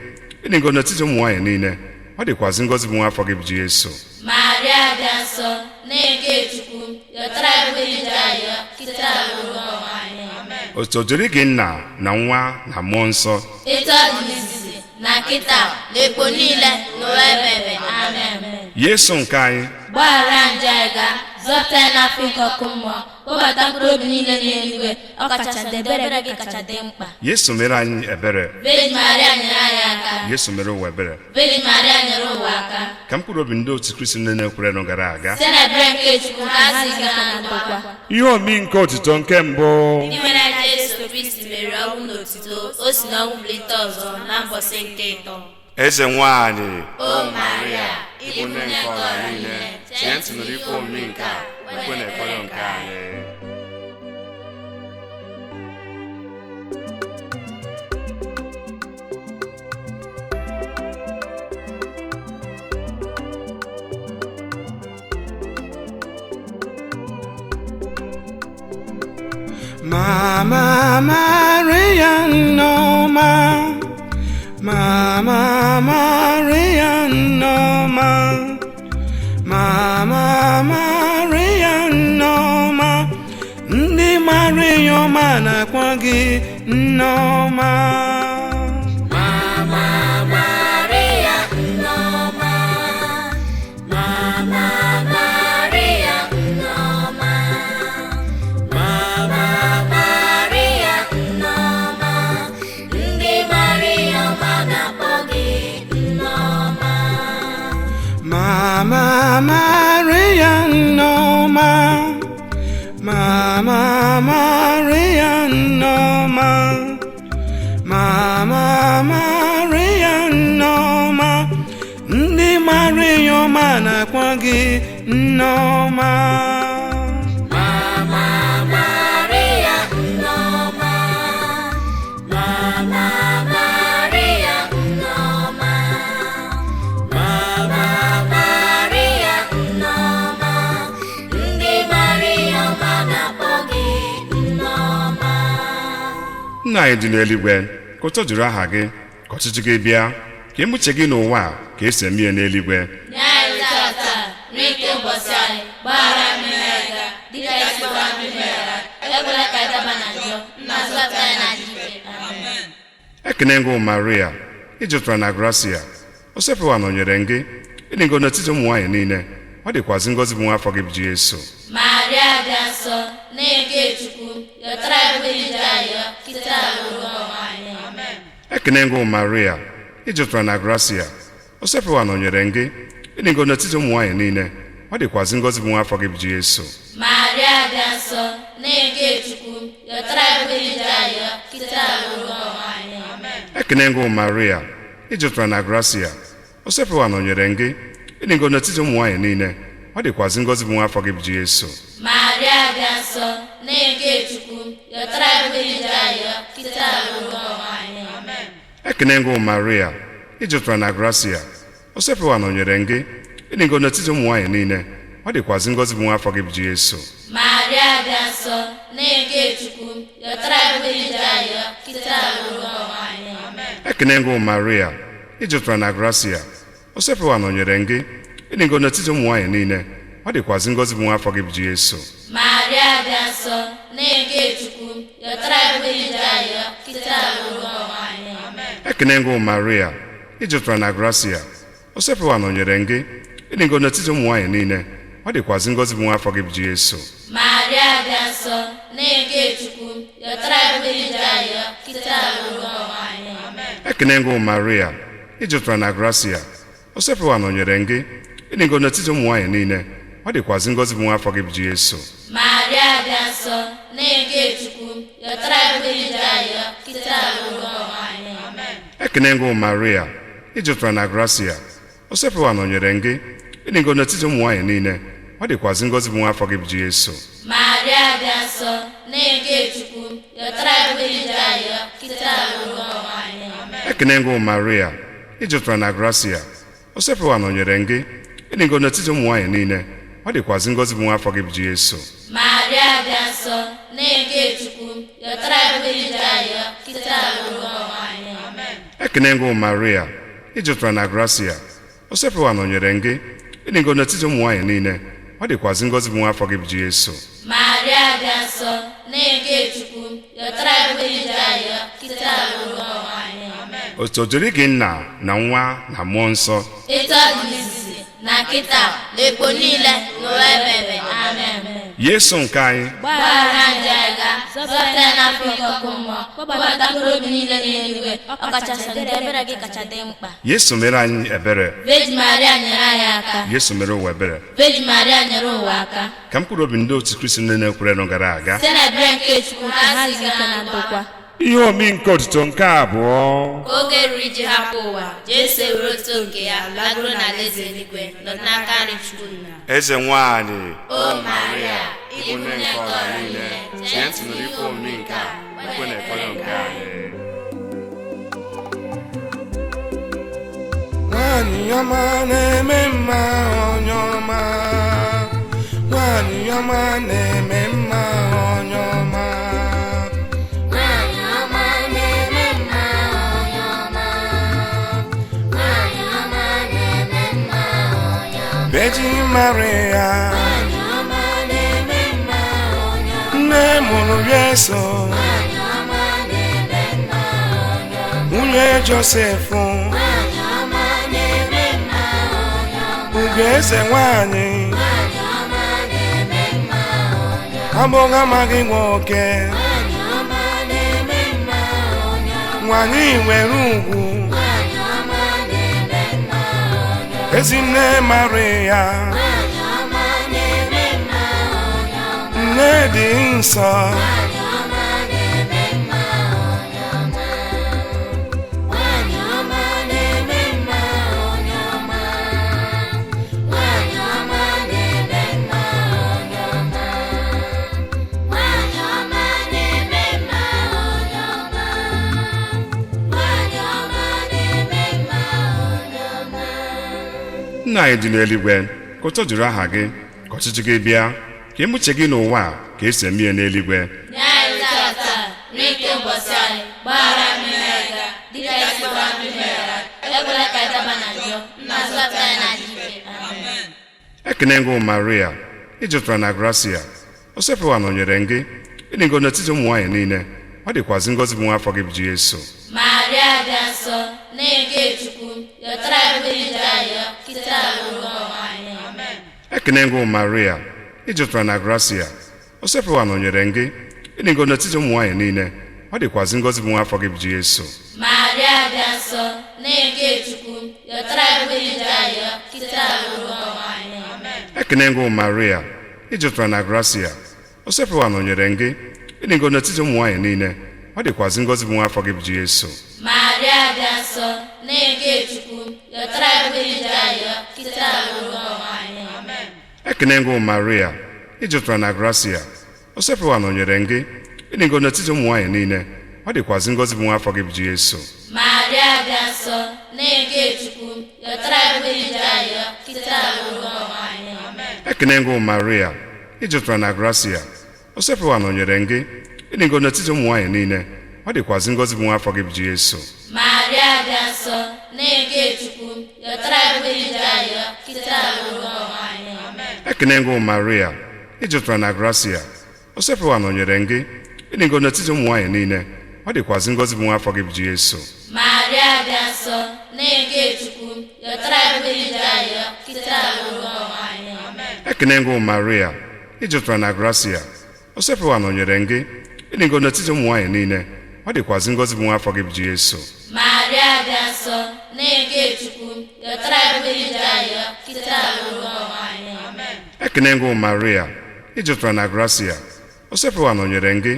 ịdị ngọzi n'etiti ụmụ nwaanyị niile, ọ dịkwazị ngọzi bụ nwa afọ gị bụ Jesu. Maria dị nsọ, nne nke Chukwu, yọtara anyị mgbe niile ayọ, kịta ruo ọnwa anyị. Amen. Otu dịrị gị Nna na Nwa na Mmụọ Nsọ, etu ọ dị n'izizi na kịta na ekpo niile n'ụwa ebebe. Amen. Yesu nke anyị, gbaghara njọ anyị ga, zọpụta anyị n'afọ ike ọkụ mmụọ, kpọbata mkpụrụ obi niile n'eluigwe, ọ kacha dị ebere gị kacha dị mkpa. Yesu mere anyị ebere, Virgin Maria nyere anyị aka. Yesu mere ụwa ebere, Virgin Maria nyere ụwa aka. ka mkpụrụ obi ndị otu Kristi niile na-ekwerenụ gara aga. Site na ebere nke Chukwu ha si gaa na ndokwa. Ihe omimi nke otito nke mbụ. Ndị nwere Jesu Kristi mere ọnwụ n'otito, o si n'ọnwụ bilite ọzọ na mbọsị nke ịtọ. Eze nwanyị, O Maria, ịbụ nne nke ọra niile, chee ntị nụrụ ife omimi nke a, ekwe na ekpere nke anyị. Mama Maria Noma, Mama Maria Noma, Mama Maria Noma, Ndi Maria Noma na-akpọ gị Noma. Mama Maria Noma, Maria Noma, Mama Maria Noma, Ndi Maria Yoma na kwa gị Noma. Nna anyị dị n'eluigwe, ka ụtọ juru aha gị, ka ọchịchị gị bịa, ka emuche gị n'ụwa ka esi eme ihe n'eluigwe. Nye anyị tata nri nke ụbọchị anyị, gbaghara anyị mmehie dịka anyị sikwa ndị meghara, ekwela ka anyị daba na njọ, ma zọpụta anyị n'aka ife. Amen. Ekene ngụ Maria, ị jupụtara na gracia, o sepụwa nọnyere gị, ịdị ngọ n'etiti ụmụ nwaanyị niile, ọ dịkwazị ngọzi bụ nwa afọ gị bụ Jesu. Maria dị nsọ, na-eke Chukwu, yọtara ebe ije anyị, kịta alụrụ ọnwa anyị. Amen. Ekene ngụ Maria, ị jupụtara na gracia, o sepụwa nọnyere gị, ịdị ngọ n'etiti ụmụ nwaanyị niile, ọ dịkwazị ngọzi bụ nwa afọ gị bụ Jesu. Maria dị nsọ, na-eke Chukwu, yọtara ebe ije anyị, kịta alụrụ ọnwa anyị. Amen. Ekene ngụ Maria, ị jupụtara na gracia, o sepụwa nọnyere gị, ịdị ngọ n'etiti ụmụ nwaanyị niile, ọ dịkwazị ngọzi bụ nwa afọ gị bụ Jesu. Maria dị nsọ, na-eke Chukwu, yọtara ebe ije anyị, kịta alụrụ ọnwa anyị. Amen. Ekene ngụ Maria, ị jupụtara na gracia, o sepụwa nọnyere gị, ịdị ngọ n'etiti ụmụ nwaanyị niile, ọ dịkwazị ngọzi bụ nwa afọ gị bụ Jesu. Maria dị nsọ, na-eke Chukwu, yọtara ebe ije anyị, kịta alụrụ ọnwa anyị. Amen. Ekene ngụ Maria, ị jupụtara na gracia, o sepụwa nọnyere gị, ịdị ngọ n'etiti ụmụ nwaanyị niile, ọ dịkwazị ngọzi bụ nwa afọ gị bụ Jesu. Maria dị nsọ, na-eke Chukwu, yọtara ebe ije anyị, kịta alụrụ ọnwa anyị. Amen. Ekene ngụ Maria, ị jupụtara na gracia, o sepụwa nọnyere gị, ịdị ngọ n'etiti ụmụ nwaanyị niile, ọ dịkwazị ngọzi bụ nwa afọ gị bụ Jesu. Maria dị nsọ, na-eke Chukwu, yọtara ebe ije anyị, kịta alụrụ ọnwa anyị. Amen. Ekene ngụ Maria, ị jupụtara na gracia, o sepụwa nọnyere gị, ịdị ngọ n'etiti ụmụ nwaanyị niile, ọ dịkwazị ngọzi bụ nwa afọ gị bụ Jesu. Maria dị nsọ, na-eke Chukwu, yọtara ebe ije anyị, kịta alụrụ ọnwa anyị. Amen. Ekene ngụ Maria, ị jupụtara na gracia, o sepụwa nọnyere gị, ịdị ngọ n'etiti ụmụ nwaanyị niile, ọ dịkwazị ngọzi bụ nwa afọ gị bụ Jesu. Maria dị nsọ, na-eke Chukwu, yọtara ebe ije anyị, kịta alụrụ ọnwa anyị. Amen. Ekene ngụ Maria, ị jupụtara na gracia, o sepụwa nọnyere gị, ịdị ngọ n'etiti ụmụ nwaanyị niile, ọ dịkwazị ngọzi bụ nwa afọ gị bụ Jesu. Maria dị nsọ, na-eke Chukwu, yọtara ebe ije anyị, kịta alụrụ ọnwa anyị. Amen. Ekene ngụ Maria, ị jupụtara na gracia, o sepụwa nọnyere gị, ịdị ngọ n'etiti ụmụ nwaanyị niile, ọ dịkwazị ngọzi bụ nwa afọ gị bụ Jesu. Maria dị nsọ, na-eke Chukwu, yọtara ebe ije anyị, kịta alụrụ ọnwa anyị. Amen. Otu dịrị gị Nna na Nwa na Mmụọ Nsọ, Etu ọ dị n'izizi na kịta na ekpo niile n'ụwa ebebe. Amen. Yesu nke anyị, Gbaghara ndị anyị ga, zọpụta anyị n'afọ nke ọkụ mmụọ, kpọbata mkpụrụ obi niile n'eluigwe, ọkachasị ndị ebere gị kacha dị mkpa. Yesu mere anyị ebere, Virgin Maria nyere anyị aka. Yesu mere ụwa ebere, Virgin Maria nyere ụwa aka. ka mkpụrụ obi ndị otu Kristi ndị na-ekwerenụ gara aga. Site n'ebere nke Chukwu ka ha si ike na ndokwa. Ihe omi nke otito nke abụọ. Ka oge ruru iji hapụ ụwa, Jesu ewere otu nke ya lagoro n'alaeze eluigwe, nọdụ n'aka nri Chukwu Nna. Eze nwanyị, O Maria, ịbụ nne nke ọra niile, chee ntị nụrụ ife omi nke a, ekwe na ekpere nke anyị. Nwanyị ọma na-eme mma onye ọma, nwanyị ọma na-eme mma onye ọma. Nwanyị ọma na-eme mma onye ọma. Nwanyị ọma na-eme mma onye ọma. Virgin Maria, Nwanyị ọma na-eme mma onye ọma. nne mụrụ Yesu, Nwanyị ọma na-eme mma onye ọma. nwunye Joseph, Nwanyị ọma na-eme mma onye ọma. Ugo eze nwanyị, Nwanyị ọma na-eme mma onye ọma. abụghị amaghị nwoke, Nwanyị ọma na-eme mma onye ọma. nwanyị nwere ugwu, Nwanyị ọma na-eme mma onye ọma. Ezinne Maria, Nwanyị ọma na-eme mma onye ọma. nne dị nsọ, Nwanyị Nna anyị dị n'eluigwe, ka ụtọ juru aha gị, ka ọchịchị gị bịa, ka emuche gị n'ụwa a ka esi eme ihe n'eluigwe. Nye anyị tata nri nke ụbọchị anyị, gbaghara anyị mmehie dịka anyị sikwa ndị mehiere, ekwela ka anyị daba na njọ, ma zọpụta anyị na njike. Amen. Ekene ngụ Maria, ị jupụtara na gracia, o sepụwa nọnyere gị, ịdị ngọ n'etiti ụmụ nwaanyị niile, ọ dịkwazị ngọzi bụ nwa afọ gị bụ Jesu. Maria dị nsọ, nne nke Chukwu, yọtara anyị ndị anyị, kịta ruo ọnwa anyị. Amen. Ekene ngụ Maria, ị jupụtara na gracia, o sepụwa nọnyere gị, ịdị ngọ n'etiti ụmụ nwaanyị niile, ọ dịkwazị ngọzi bụ nwa afọ gị bụ Jesu. Maria dị nsọ, nne nke Chukwu, yọtara anyị ndị anyị, kịta ruo ọnwa anyị. Amen. Ekene ngụ Maria, ị jupụtara na gracia, o sepụwa nọnyere gị, ịdị ngọ n'etiti ụmụ nwaanyị niile, ọ dịkwazị ngọzi bụ nwa afọ gị bụ Jesu. Maria dị nsọ, nne nke Chukwu, yọtara anyị ndị anyị, kịta ruo ọnwa anyị. Amen. Ekene ngụ Maria, ị jupụtara na gracia, o sepụwa nọnyere gị, ịdị ngọ n'etiti ụmụ nwaanyị niile, ọ dịkwazị ngọzi bụ nwa afọ gị bụ Jesu. Maria dị nsọ, nne nke Chukwu, yọtara anyị ndị anyị, kịta ruo ọnwa anyị. Amen. Ekene ngụ Maria, ị jupụtara na gracia, o sepụwa nọnyere gị, ịdị ngọ n'etiti ụmụ nwaanyị niile, ọ dịkwazị ngọzi bụ nwa afọ gị bụ Jesu. Maria dị nsọ, nne nke Chukwu, yọtara anyị ndị anyị, kịta ruo ọnwa anyị. Amen. Ekene ngụ Maria, ị jupụtara na gracia, o sepụwa nọnyere gị, ịdị ngọ n'etiti ụmụ nwaanyị niile, ọ dịkwazị ngọzi bụ nwa afọ gị bụ Jesu. Maria dị nsọ, nne nke Chukwu, yọtara anyị ndị anyị, kịta ruo ọnwa anyị. Amen. Ekene ngụ Maria, ị jupụtara na gracia, o sepụwa nọnyere gị, ịdị ngọ n'etiti ụmụ nwaanyị niile, ọ dịkwazị ngọzi bụ nwa afọ gị bụ Jesu. Maria dị nsọ, nne nke Chukwu, yọtara anyị ndị anyị, kịta ruo ọnwa anyị. Amen. Ekene ngụ Maria, ị jupụtara na gracia, o sepụwa nọnyere gị,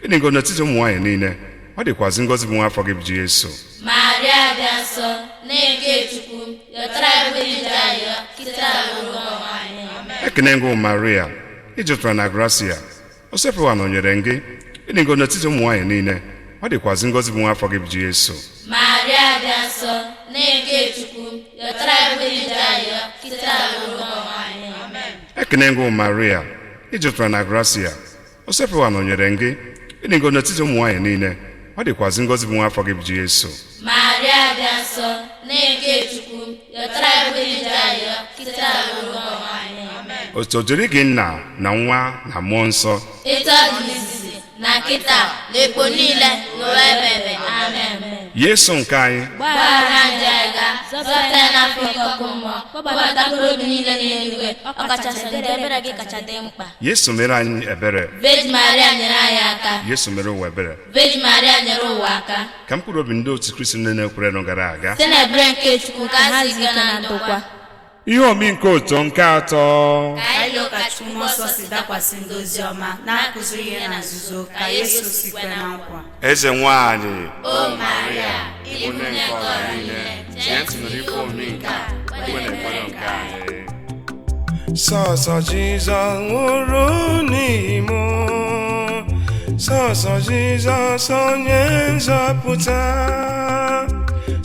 ịdị ngọ n'etiti ụmụ nwaanyị niile, ọ dịkwazị ngọzi bụ nwa afọ gị bụ Jesu. Maria dị nsọ, nne nke Chukwu, yọtara anyị ndị anyị, kịta ruo ọnwa anyị. Amen. Ekene ngụ Maria, ị jupụtara na gracia, o sepụwa nọnyere gị, ịdị ngọ n'etiti ụmụ nwaanyị niile, ọ dịkwazị ngọzi bụ nwa afọ gị bụ Jesu. Maria dị nsọ, nne nke Chukwu, yọtara anyị ndị anyị, kịta ruo ọnwa anyị. Amen. Ekene ngụ Maria, ị jupụtara na gracia, o sepụwa nọnyere gị, ịdị ngọ n'etiti ụmụ nwaanyị niile, ọ dịkwazị ngọzi bụ nwa afọ gị bụ Jesu. Maria dị nsọ, nne nke Chukwu, yọtara anyị ndị anyị, kịta ruo ọnwa anyị. Amen. Otu dịrị gị Nna na Nwa na Mmụọ Nsọ, Etu ọ dị n'izizi na kịta na ekpo niile n'ụwa ebebe. Amen. Yesu nke anyị, Gbaghara ndị anyị ga, zọpụta anyị n'afọ nke ọkụ mmụọ, kpọbata mkpụrụ obi niile n'eluigwe, ọkachasị ndị ebere gị kacha dị mkpa. Yesu mere anyị ebere, Virgin Maria nyere anyị aka. Yesu mere ụwa ebere, Virgin Maria nyere ụwa aka. ka mkpụrụ obi ndị otu Kristi niile na-ekwere gara aga. Site n'ebere nke Chukwu ka ha ziga na ndokwa. ihe omi nke otu nke atọ. Ka anyị lee ụka Chukwu mmụọ nsọ si dakwasị ndị ozi ọma na-akụziri ihe na nzuzo ka Yesu si kwe na nkwa. Eze nwanyị, O Maria, Ịbụ nne nke ọha niile, chee ntị nụrụ ife omi nke a, ekwe na-ekwere nke anyị. sọsọ Jizọs nwụrụ n'ihi mụ, sọsọ Jizọs onye nzọpụta,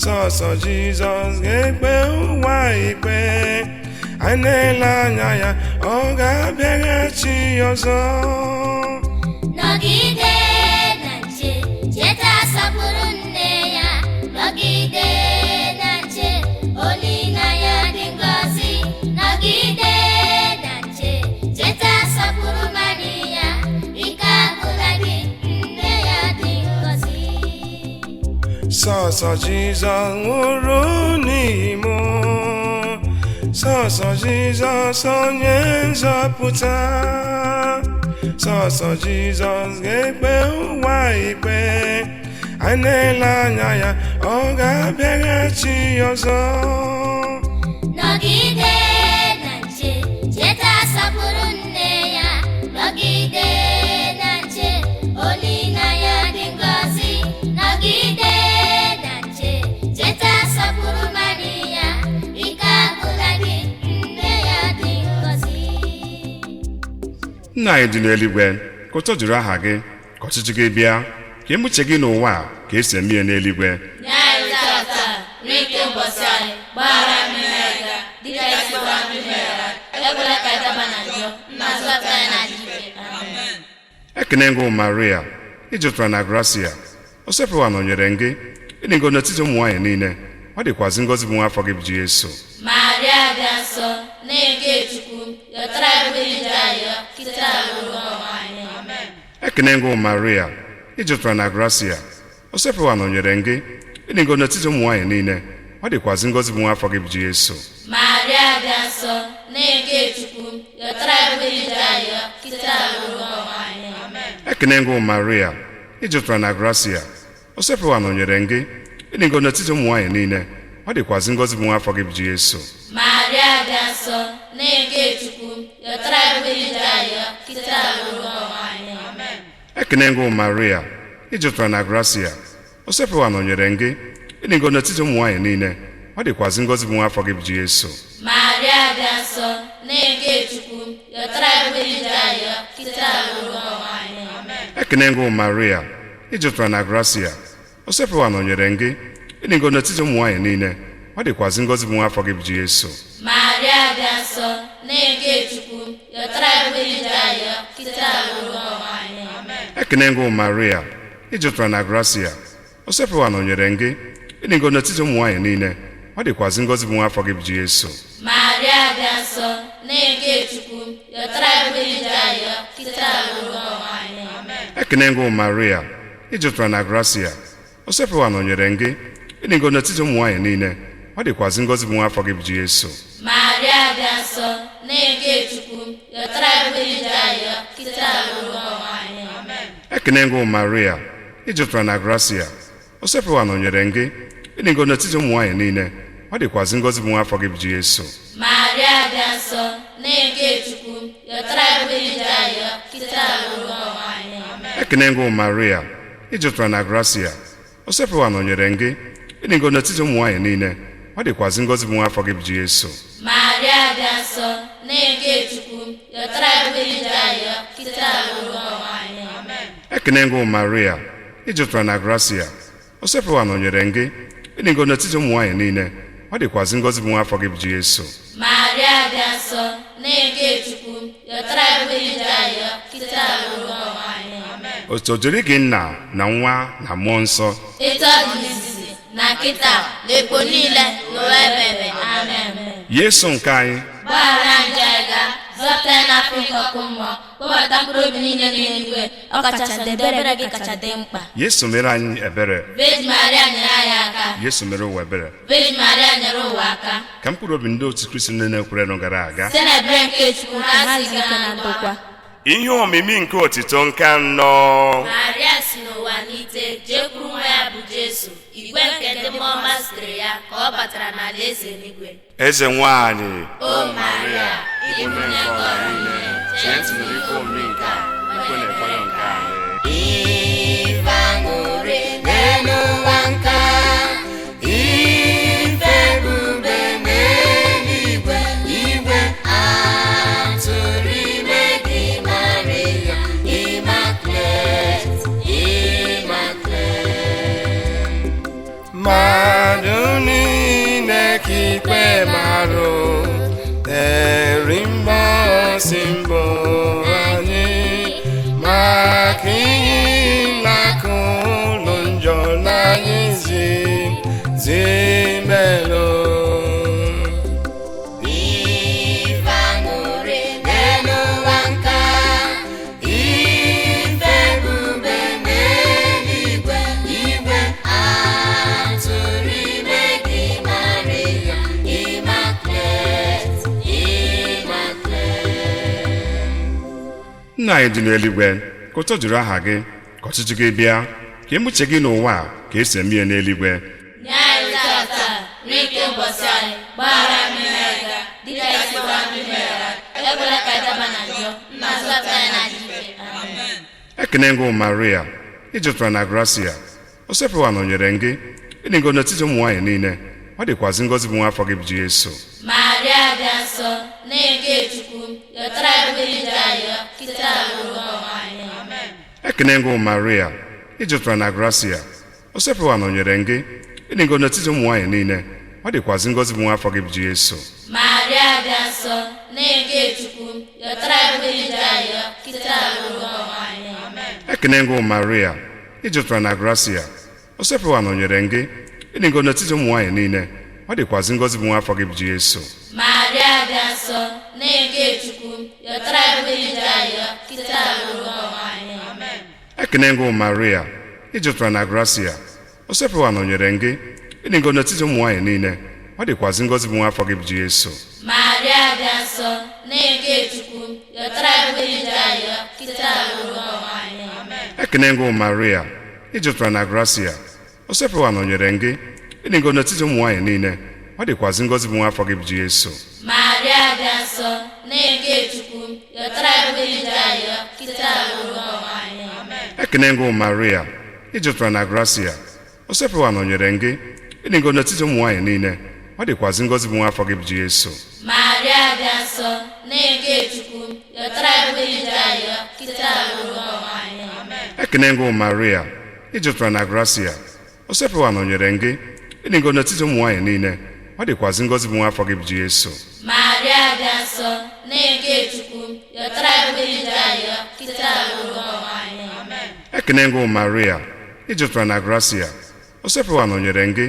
sọsọ Jizọs ga-ekpe ụwa ikpe, a na-ele anya ya ọ ga-abịaghachi ọzọ. Nọgide na nche, cheta sapụrụ nne ya. Nọgide na nche, olileanya dị ngọzi. Nọgide na nche, cheta sapụrụ Maria. Ike agwụla gị, nne ya dị ngọzi. Sọsọ Jizọs nwụrụ n'ihi mụ, sọsọ Jizọs onye nzọpụta, sọsọ Jizọs ga-ekpe ụwa ikpe, a na-ele anya ya ọ ga-abịaghachi ọzọ. Nọgide na nche, cheta sapụrụ nne ya. Nọgide na nche, olileanya dị ngọzi. Nọgide na nche, cheta sapụrụ Maria. Ike agwụla gị, nne ya dị ngọzi. Nna anyị dị n'eluigwe, ka ụtọ juru aha gị, ka ọchịchị gị bịa, ka emuche gị n'ụwa a ka esi eme ihe n'eluigwe. Nye anyị tata nri nke ụbọchị anyị, gbaghara anyị mmehie anyị, dịka isi gwa ndị meghara, ekwela ka anyị daba na njọ, nna zọpụta anyị n'aka ife. Amen. Ekene ngụ Maria, ijupụtara na gracia, o sepụwa nọnyere gị, ịdị ngọ n'etiti ụmụ nwaanyị niile, ọ dịkwazị ngọzi bụ nwa afọ gị bụ Jesu. Maria dị nsọ, na-eke Chukwu, yọtara ebe ije anyị, kịta alụrụ anyị. Amen. Ekene ngụ Maria, ijupụtara na gracia, o sepụwa nọnyere gị, ịdị ngọ n'etiti ụmụ nwaanyị niile, ọ dịkwazị ngọzi bụ nwa afọ gị bụ Jesu. Maria dị nsọ, na-eke Chukwu, yọtara ebe ije anyị, kịta alụrụ anyị. Amen. Ekene ngụ Maria, ijupụtara na gracia, o sepụwa nọnyere gị, ịdị ngọ n'etiti ụmụ nwaanyị niile, ọ dịkwazị ngọzi bụ nwa afọ gị bụ Jesu. Maria dị nsọ, na-eke Chukwu, yọtara ebe ije anyị, kịta alụrụ anyị. Amen. Ekene ngụ Maria, ijupụtara na gracia, o sepụwa nọnyere gị, ịdị ngọ n'etiti ụmụ nwaanyị niile, ọ dịkwazị ngọzi bụ nwa afọ gị bụ Jesu. Maria dị nsọ, na-eke Chukwu, yọtara ebe ije anyị, kịta alụrụ anyị. Amen. Ekene ngụ Maria, ijupụtara na gracia, o sepụwa nọnyere gị, ịdị ngọ n'etiti ụmụ nwaanyị niile, ọ dịkwazị ngọzi bụ nwa afọ gị bụ Jesu. Maria dị nsọ, na-eke Chukwu, yọtara ebe ije anyị, kịta alụrụ anyị. Amen. Ekene ngụ Maria, ijupụtara na gracia, o sepụwa nọnyere gị, ịdị ngọ n'etiti ụmụ nwaanyị niile, ọ dịkwazị ngọzi bụ nwa afọ gị bụ Jesu. Maria dị nsọ, na-eke Chukwu, yọtara ebe ije anyị, kịta alụrụ anyị. Amen. Ekene ngụ Maria, ijupụtara na gracia, o sepụwa nọnyere gị, ịdị ngọ n'etiti ụmụ nwaanyị niile, ọ dịkwazị ngọzi bụ nwa afọ gị bụ Jesu. Maria dị nsọ, na-eke Chukwu, yọtara ebe ije anyị, kịta alụrụ anyị. Amen. Ekene ngụ Maria, ijupụtara na gracia, o sepụwa nọnyere gị, ịdị ngọ n'etiti ụmụ nwaanyị niile, ọ dịkwazị ngọzi bụ nwa afọ gị bụ Jesu. Maria dị nsọ, na-eke Chukwu, yọtara ebe ije anyị, kịta alụrụ anyị. Amen. Ekene ngụ Maria, ijupụtara na gracia, o sepụwa nọnyere gị, ịdị ngọ n'etiti ụmụ nwaanyị niile, ọ dịkwazị ngọzi bụ nwa afọ gị bụ Jesu. Maria dị nsọ, na-eke Chukwu, yọtara ebe ije anyị, kịta alụrụ anyị. Amen. Ekene ngụ Maria, ijupụtara na gracia, o sepụwa nọnyere gị, ịdị ngọ n'etiti ụmụ nwaanyị niile, ọ dịkwazị ngọzi bụ nwa afọ gị bụ Jesu. Maria dị nsọ, na-eke Chukwu, yọtara ebe ije anyị, kịta alụrụ anyị. Amen. Otu dịrị gị nna na nwa na mmụọ nsọ, Etu ọ dị n'izizi, na kịta, na ekpo niile, n'ụwa ebebe. Amen. Yesu nke anyị, gbaghara njọ anyị ga, zọpụta anyị n'afọ nke ọkụ mmụọ, kpọbata mkpụrụ obi niile n'eluigwe, ọ kachasị ebere gị kacha dị mkpa. Yesu mere anyị ebere, Virgin Maria nyere anyị aka. Yesu mere ụwa ebere, Virgin Maria nyere ụwa aka. ka mkpụrụ obi ndị otu Kristi niile na-ekwerenụ gara aga. Site n'ebere nke Chukwu ha ziga ike na ndokwa. Ihe omimi nke otito nke anọ. Maria si n'ụwa n'ite jekwuru nwa ya bụ Jesu, igwe nke ndị mmụọ ọma zitere ya ka ọ batara n'alaeze eluigwe. Eze nwanyị, O Maria, ịbụ nne nke ọha niile, chee ntị n'ife omimi nke a, ekwe na ekwere nke anyị. Ife aṅụrị n'ụwa nke a, ife ebube n'eluigwe, igwe atụrụ ime gị Maria, Immaculate, Immaculate. Mmadụ niile ka ikpe marụ, eri mgbọsị mbọ anyị, maka ihe na-akụ ụlọ njọ n'anyị zimelo. Ife aṅụrị n'ụwa nke a, ife ebube n'eluigwe, igwe atụrụ ime gị Maria, Immaculate, Immaculate. Nna anyị dị n'eluigwe, ka ụtọ juru aha gị, ka ọchịchị gị bịa, ka emuche gị n'ụwa ka esi eme ihe n'eluigwe. Nye anyị tata nri nke ụbọchị anyị, gbaghara anyị mmehie anyị ga, dịka isi gwa ndị meghara, ekwela ka anyị daba na njọ, nna zọpụta anyị n'aka ife. Amen. Ekene ngụ Maria, ijupụtara na gracia, o sepụwa nọnyere gị, ịdị ngọ n'etiti ụmụ nwaanyị niile, ọ dịkwazị ngọzi bụ nwa afọ gị bụ Jesu. Maria dị nsọ, na-eke Chukwu, yọtara ebe ije anyị, kịta alụrụ anyị. Amen. Ekene ngụ Maria, ijupụtara na gracia, o sepụwa nọnyere gị, ịdị ngọ n'etiti ụmụ nwaanyị niile, ọ ọ dịkwazị ngọzi bụ nwa afọ gị bụ Jesu. Maria dị nsọ na-eke Chukwu yọtara ebe ije ayọ kịta alụrụ anyị. Ekene ngụ Maria ijupụtara na gracia o sepụwa nọnyere gị ịdị ngọ n'etiti ụmụ nwaanyị niile ọ dịkwazị ngọzi bụ nwa afọ gị bụ Jesu. Maria dị nsọ na-eke Chukwu yọtara ebe ije ayọ kịta alụrụ anyị. Ekene ngụ Maria ijupụtara na gracia o sepụwa nọnyere gị ịdị ngọ n'etiti ụmụ nwaanyị niile ọ dịkwazị ngọzi bụ nwa afọ gị bụ Jesu. Maria dị nsọ na-eke Chukwu yọtara ebe ije ayọ kịta alụrụ anyị. Ekene ngụ Maria ijupụtara na gracia o sepụwa nọnyere gị ịdị ngọ n'etiti ụmụ nwaanyị niile ọ dịkwazị ngọzi bụ nwa afọ gị bụ Jesu. Maria dị nsọ na-eke Chukwu yọtara ebe ije ayọ kịta alụrụ anyị. Ekene ngụ Maria ijupụtara na gracia o sepụwa nọnyere gị ịdị ngọ n'etiti ụmụ nwaanyị niile ọ dịkwazị ngọzi bụ nwa afọ gị bụ Jesu. Maria dị nsọ na-eke Chukwu yọtara ebe ije ayọ kịta alụrụ anyị. Ekene ngụ Maria ijupụtara na gracia o sepụwa nọnyere gị ịdị ngọ n'etiti ụmụ nwaanyị niile ọ dịkwazị ngọzi bụ nwa afọ gị bụ Jesu. Maria dị nsọ na-eke Chukwu yọtara ebe ije ayọ kịta alụrụ anyị. Ekene ngụ Maria ijupụtara na gracia o sepụwa nọnyere gị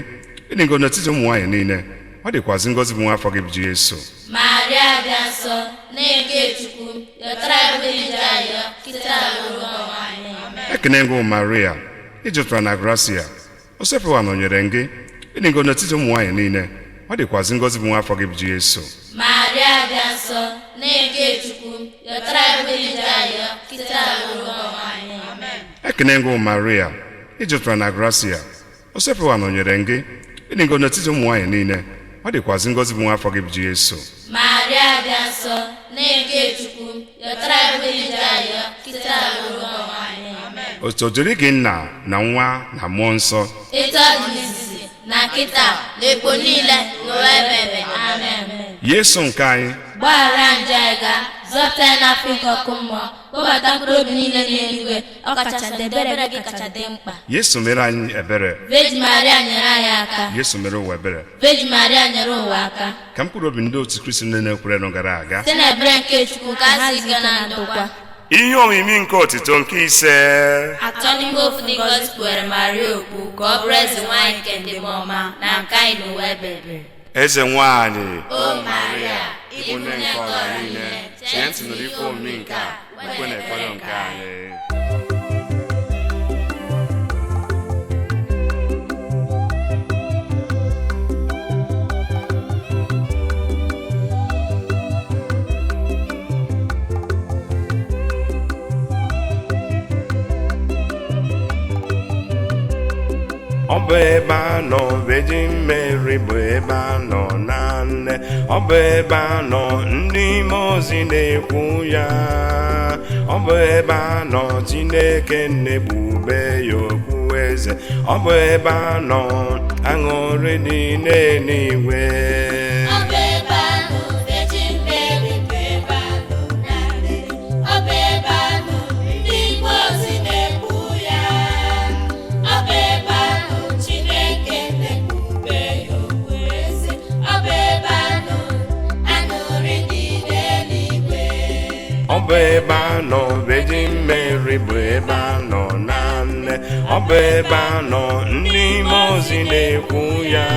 ịdị ngọ n'etiti ụmụ nwaanyị niile ọ dịkwazị ngọzi bụ nwa afọ gị bụ Jesu. Maria dị nsọ na-eke Chukwu yọtara ebe ije ayọ kịta alụrụ anyị. Ekene ngụ Maria ijupụtara na gracia o sepụwa nọnyere gị ịdị ngọ n'etiti ụmụ nwaanyị niile ọ dịkwazị ngọzi bụ nwa afọ gị bụ Jesu. Maria dị nsọ na-eke Chukwu yọtara ebe ije ayọ kịta alụrụ anyị. Ekene ngụ Maria ijupụtara na gracia o sepụwa nọnyere gị ịdị ngọ n'etiti ụmụ nwaanyị niile ọ dịkwazị ngọzi bụ nwa afọ gị bụ Jesu. Maria dị nsọ na-eke Chukwu yọtara ebe ije ayọ kịta alụrụ anyị. Otu dịrị gị nna na nwa na mmụọ nsọ Etu ọ dị n'izizi na kịta na ekpo niile n'ụwa ebebe. Amen. Yesu nke anyị Gbaghara njọ anyị ga zọpụta anyị n'afọ ike ọkụ mmụọ kpọbata mkpụrụ obi niile n'eluigwe ọkachasị ebere gị kacha dị mkpa. Yesu mere anyị ebere. Virgin Maria nyere anyị aka. Yesu mere ụwa ebere. Virgin Maria nyere ụwa aka. Ka mkpụrụ obi ndị otu Kristi niile na-ekwerenụ gara aga Site n'ebere nke Chukwu ka ha ziga na ndokwa. ihe omimi nke otito nke ise. Atọ n'ime ofu ndị Ngozi kwere Maria okpu ka ọ bụrụ eze nwaanyị nke ndị mmụọ ọma na nke anyị n'ụwa ebebe. Eze nwanyị O Maria, ịbụ nne nke ọra niile, chee ntị nụrụ ife omimi nke a, ekwe na ekpere nke anyị. ọ bụ ebe a nọ Virgin Mary bụ ebe a nọ na nne ọ bụ ebe a nọ ndị mmụọ ozi na-ekwu ya ọ bụ ebe a nọ Chineke na-ebube ya okwu eze ọ bụ ebe a nọ aṅụrị dị n'eluigwe. Ọ bụ ebe ahụ Virgin Mary bụ ebe ahụ na nne ọ bụ ebe ahụ ndị mmụọ ozi na-ekwu ya ọ bụ ebe ahụ Chineke na-ebube ya okwu eze ọ bụ ebe ahụ aṅụrị dị n'eluigwe. Ọ bụ ebe a nọ Virgin Mary bụ ebe a nọ na nne ọ bụ ebe a nọ ndị mmụọ ozi na-ekwu ya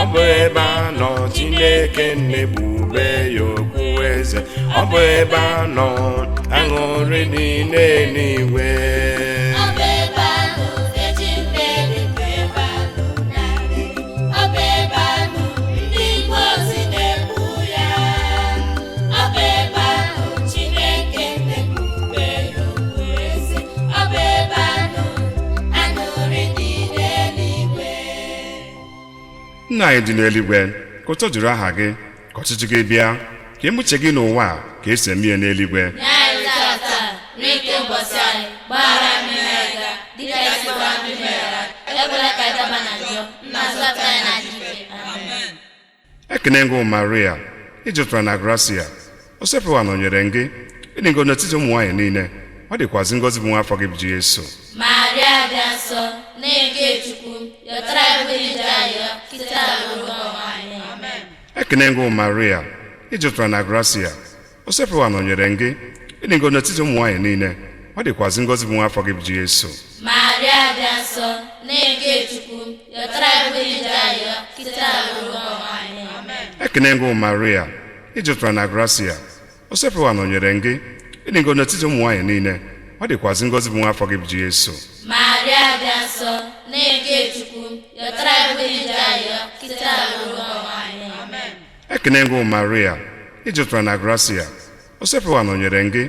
ọ bụ ebe a nọ Chineke na-ebube ya okwu eze ọ bụ ebe a nọ aṅụrị dị n'eluigwe. Ọ bụ ebe ahụ Virgin Mary bụ ebe ahụ na nne ọ bụ ebe ahụ ndị mmụọ ozi na-ekwu ya ọ bụ ebe ahụ Chineke na-ebube ya okwu eze ọ bụ ebe ahụ aṅụrị dị n'eluigwe. Nna anyị dị n'eluigwe ka ụtọ juru aha gị ka ọchịchị gị bịa ka emuche gị n'ụwa a ka esi eme ihe n'eluigwe. Nye anyị tata n'ike ụbọchị anyị gbaghara mmehie anyị ga dịka esi gwa ndị meghara ekwela ka anyị daba na njọ na zọpụta anyị na ike. Amen. Ekene ngụ Maria ijupụtara na gracia o sepụwa nọnyere gị ịdị ngọ n'etiti ụmụ nwaanyị niile ọ ọ dịkwazị ngọzi bụ nwa afọ gị bụ Jesu. Maria dị nsọ na-eke Chukwu yọtara ebelije ayọ kịta lụrụ anyị. Amen. Ekene ngụ Maria ijupụtara na gracia o sepụwa nọnyere gị ịdị ngọ n'etiti ụmụ nwaanyị niile ọ dịkwazị ngọzi bụ nwa afọ gị bụ Jesu. Maria dị nsọ na-eke Chukwu yọtara ebelije ayọ kịta lụrụ anyị. Amen. Ekene ngụ Maria ijupụtara na gracia o sepụwa nọnyere gị ịdị ngọ n'etiti ụmụ nwaanyị niile ọ dịkwazị ngọzi bụ nwa afọ gị bụ Jesu. Maria dị nsọ na-eke Chukwu yọtara ebelije ayọ kịta lụrụ anyị. Amen. Ekene ngụ Maria ijupụtara na gracia o sepụwa nọnyere gị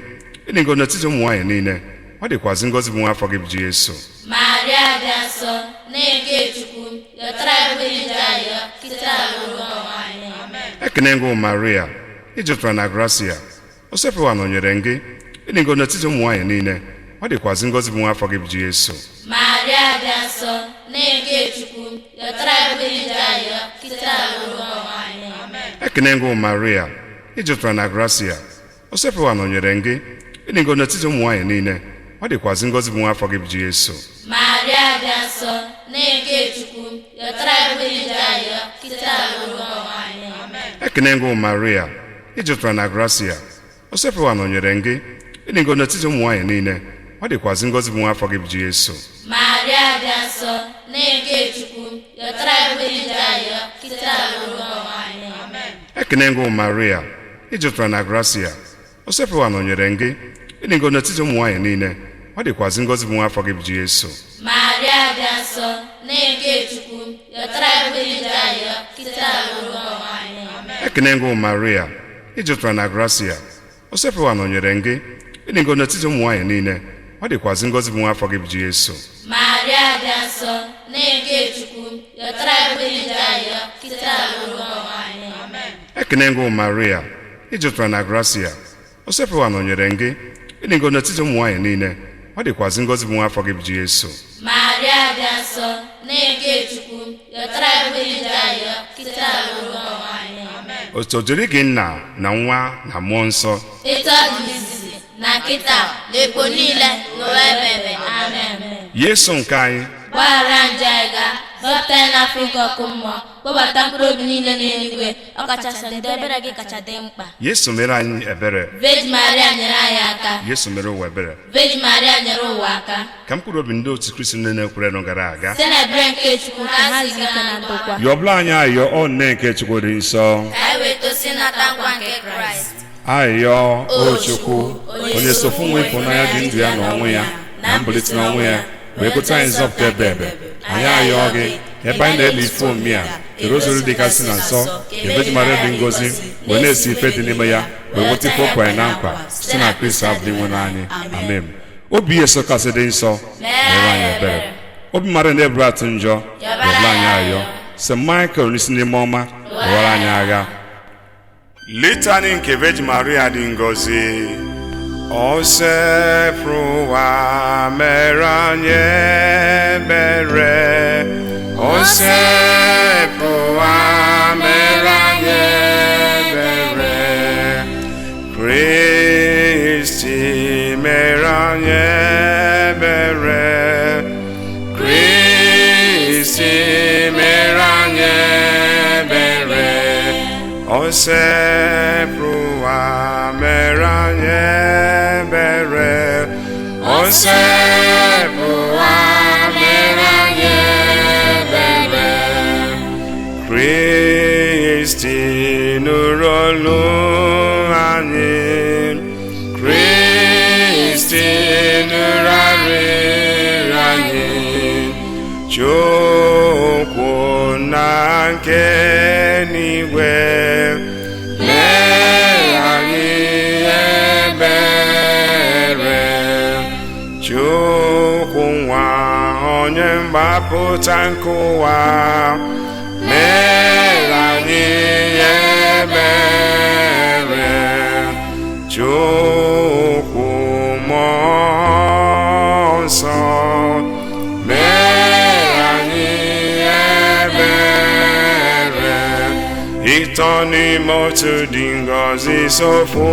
ịdị ngọ n'etiti ụmụ nwaanyị niile ọ dịkwazị ngọzi bụ nwa afọ gị bụ Jesu. Maria dị nsọ na-eke Chukwu yọtara ebelije ayọ kịta lụrụ anyị. Amen. Ekene ngụ Maria ijupụtara na gracia o sepụwa nọnyere gị ịdị ngọ n'etiti ụmụ nwaanyị niile ọ dịkwazị ngọzi bụ nwa afọ gị bụ Jesu. Maria dị nsọ na-eke Chukwu yọtara ebelije ayọ kịta lụrụ anyị. Amen. Ekene ngụ Maria ijupụtara na gracia o sepụwa nọnyere gị ịdị ngọ n'etiti ụmụ nwaanyị niile ọ dịkwazị ngọzi bụ nwa afọ gị bụ Jesu. Maria dị nsọ na-eke Chukwu yọtara ebelije ayọ kịta lụrụ anyị. Amen. Ekene ngụ Maria ijupụtara na gracia o sepụwa nọnyere gị ịdị ngọ n'etiti ụmụ nwaanyị niile ọ dịkwazị ngọzi bụ nwa afọ gị bụ Jesu. Maria dị nsọ na-eke Chukwu yọtara ebelije ayọ kịta lụrụ anyị. Amen. Ekene ngụ Maria ijupụtara na gracia o sepụwa nọnyere gị ịdị ngọ n'etiti ụmụ nwaanyị niile ọ dịkwazị ngọzi bụ nwa afọ gị bụ Jesu. Maria dị nsọ na-eke Chukwu yọtara ebelije ayọ kịta lụrụ anyị. Amen. Ekene ngụ Maria ijupụtara na gracia o sepụwa nọnyere gị ịdị ngọ n'etiti ụmụ nwaanyị niile ọ dịkwazị ngọzi bụ nwa afọ gị bụ Jesu. Maria dị nsọ na-eke Chukwu yọtara ebelije ayọ kịta lụrụ anyị. Amen. Ekene ngụ Maria ijupụtara na gracia o sepụwa nọnyere gị ịdị ngọ n'etiti ụmụ nwaanyị niile ọ dịkwazị ngọzi bụ nwa afọ gị bụ Jesu. Maria dị nsọ na-eke Chukwu yọtara ebelije ayọ kịta lụrụ anyị. Amen. Otu dịrị gị nna na nwa na mmụọ nsọ Etu ọ dị izizi na kịta na ekpo niile n'ụwa ebebe. Amen. Yesu nke anyị Gbaghara njọ anyị ga zọpụta anyị n'afọ ike ọkụ mmụọ kpọbata mkpụrụ obi niile n'eluigwe ọkachasị ndị ebere gị kacha dị mkpa. Yesu mere anyị ebere. Virgin Maria nyere anyị aka. Yesu mere ụwa ebere. Virgin Maria nyere ụwa aka. Ka mkpụrụ obi ndị otu Kristi ndị na-ekwere nụ gara aga Site na ebere nke Chukwu ka ha si ike na ndokwa. yọbụla anyị ayọ ọ nne nke Chukwu dị nsọ ka anyị wee tosi nata nkwa nke Kraịst. ayọ o Chukwu onye sofu nwa ịfụnanya dị ndụ ya na ọnwụ ya na mbilite n'ọnwụ ya wee gote anyị nzọpụta ebe anyị ayọ gị ebe anyị na-ele ife omi a erozuru dịgasị na nsọ Virgin Maria dị ngọzi wee na-esi ife dị n'ime ya wee nweta ife okwe anyị na nkwa site na Kristi abụ dị nwe n'anyị. Amen. Obi Yesu kasị dị nsọ mere anyị ebere. Obi mmadụ na-eburu atụ njọ yọbụla anyị ayọ St. Michael n'isi n'ime ọma lụwara anyị agha. Litany nke Virgin Maria dị ngọzi o sepụwa mere anyị ebere o sepụwa mere anyị ebere Kristi mere anyị ebere Kristi mere anyị ebere o sepụwa mere anyị ebere o sepụwa mere anyị ebere Kristi nụrụ olu anyị Kristi nụrụ arịrịọ anyị Chukwu na nke n'igwe mee anyị ebere Chukwu nwa onye mgbapụta nke ụwa mee anyị ebere Chukwu mmụọ nsọ ịtọ n'ime otu dị ngọzi sofu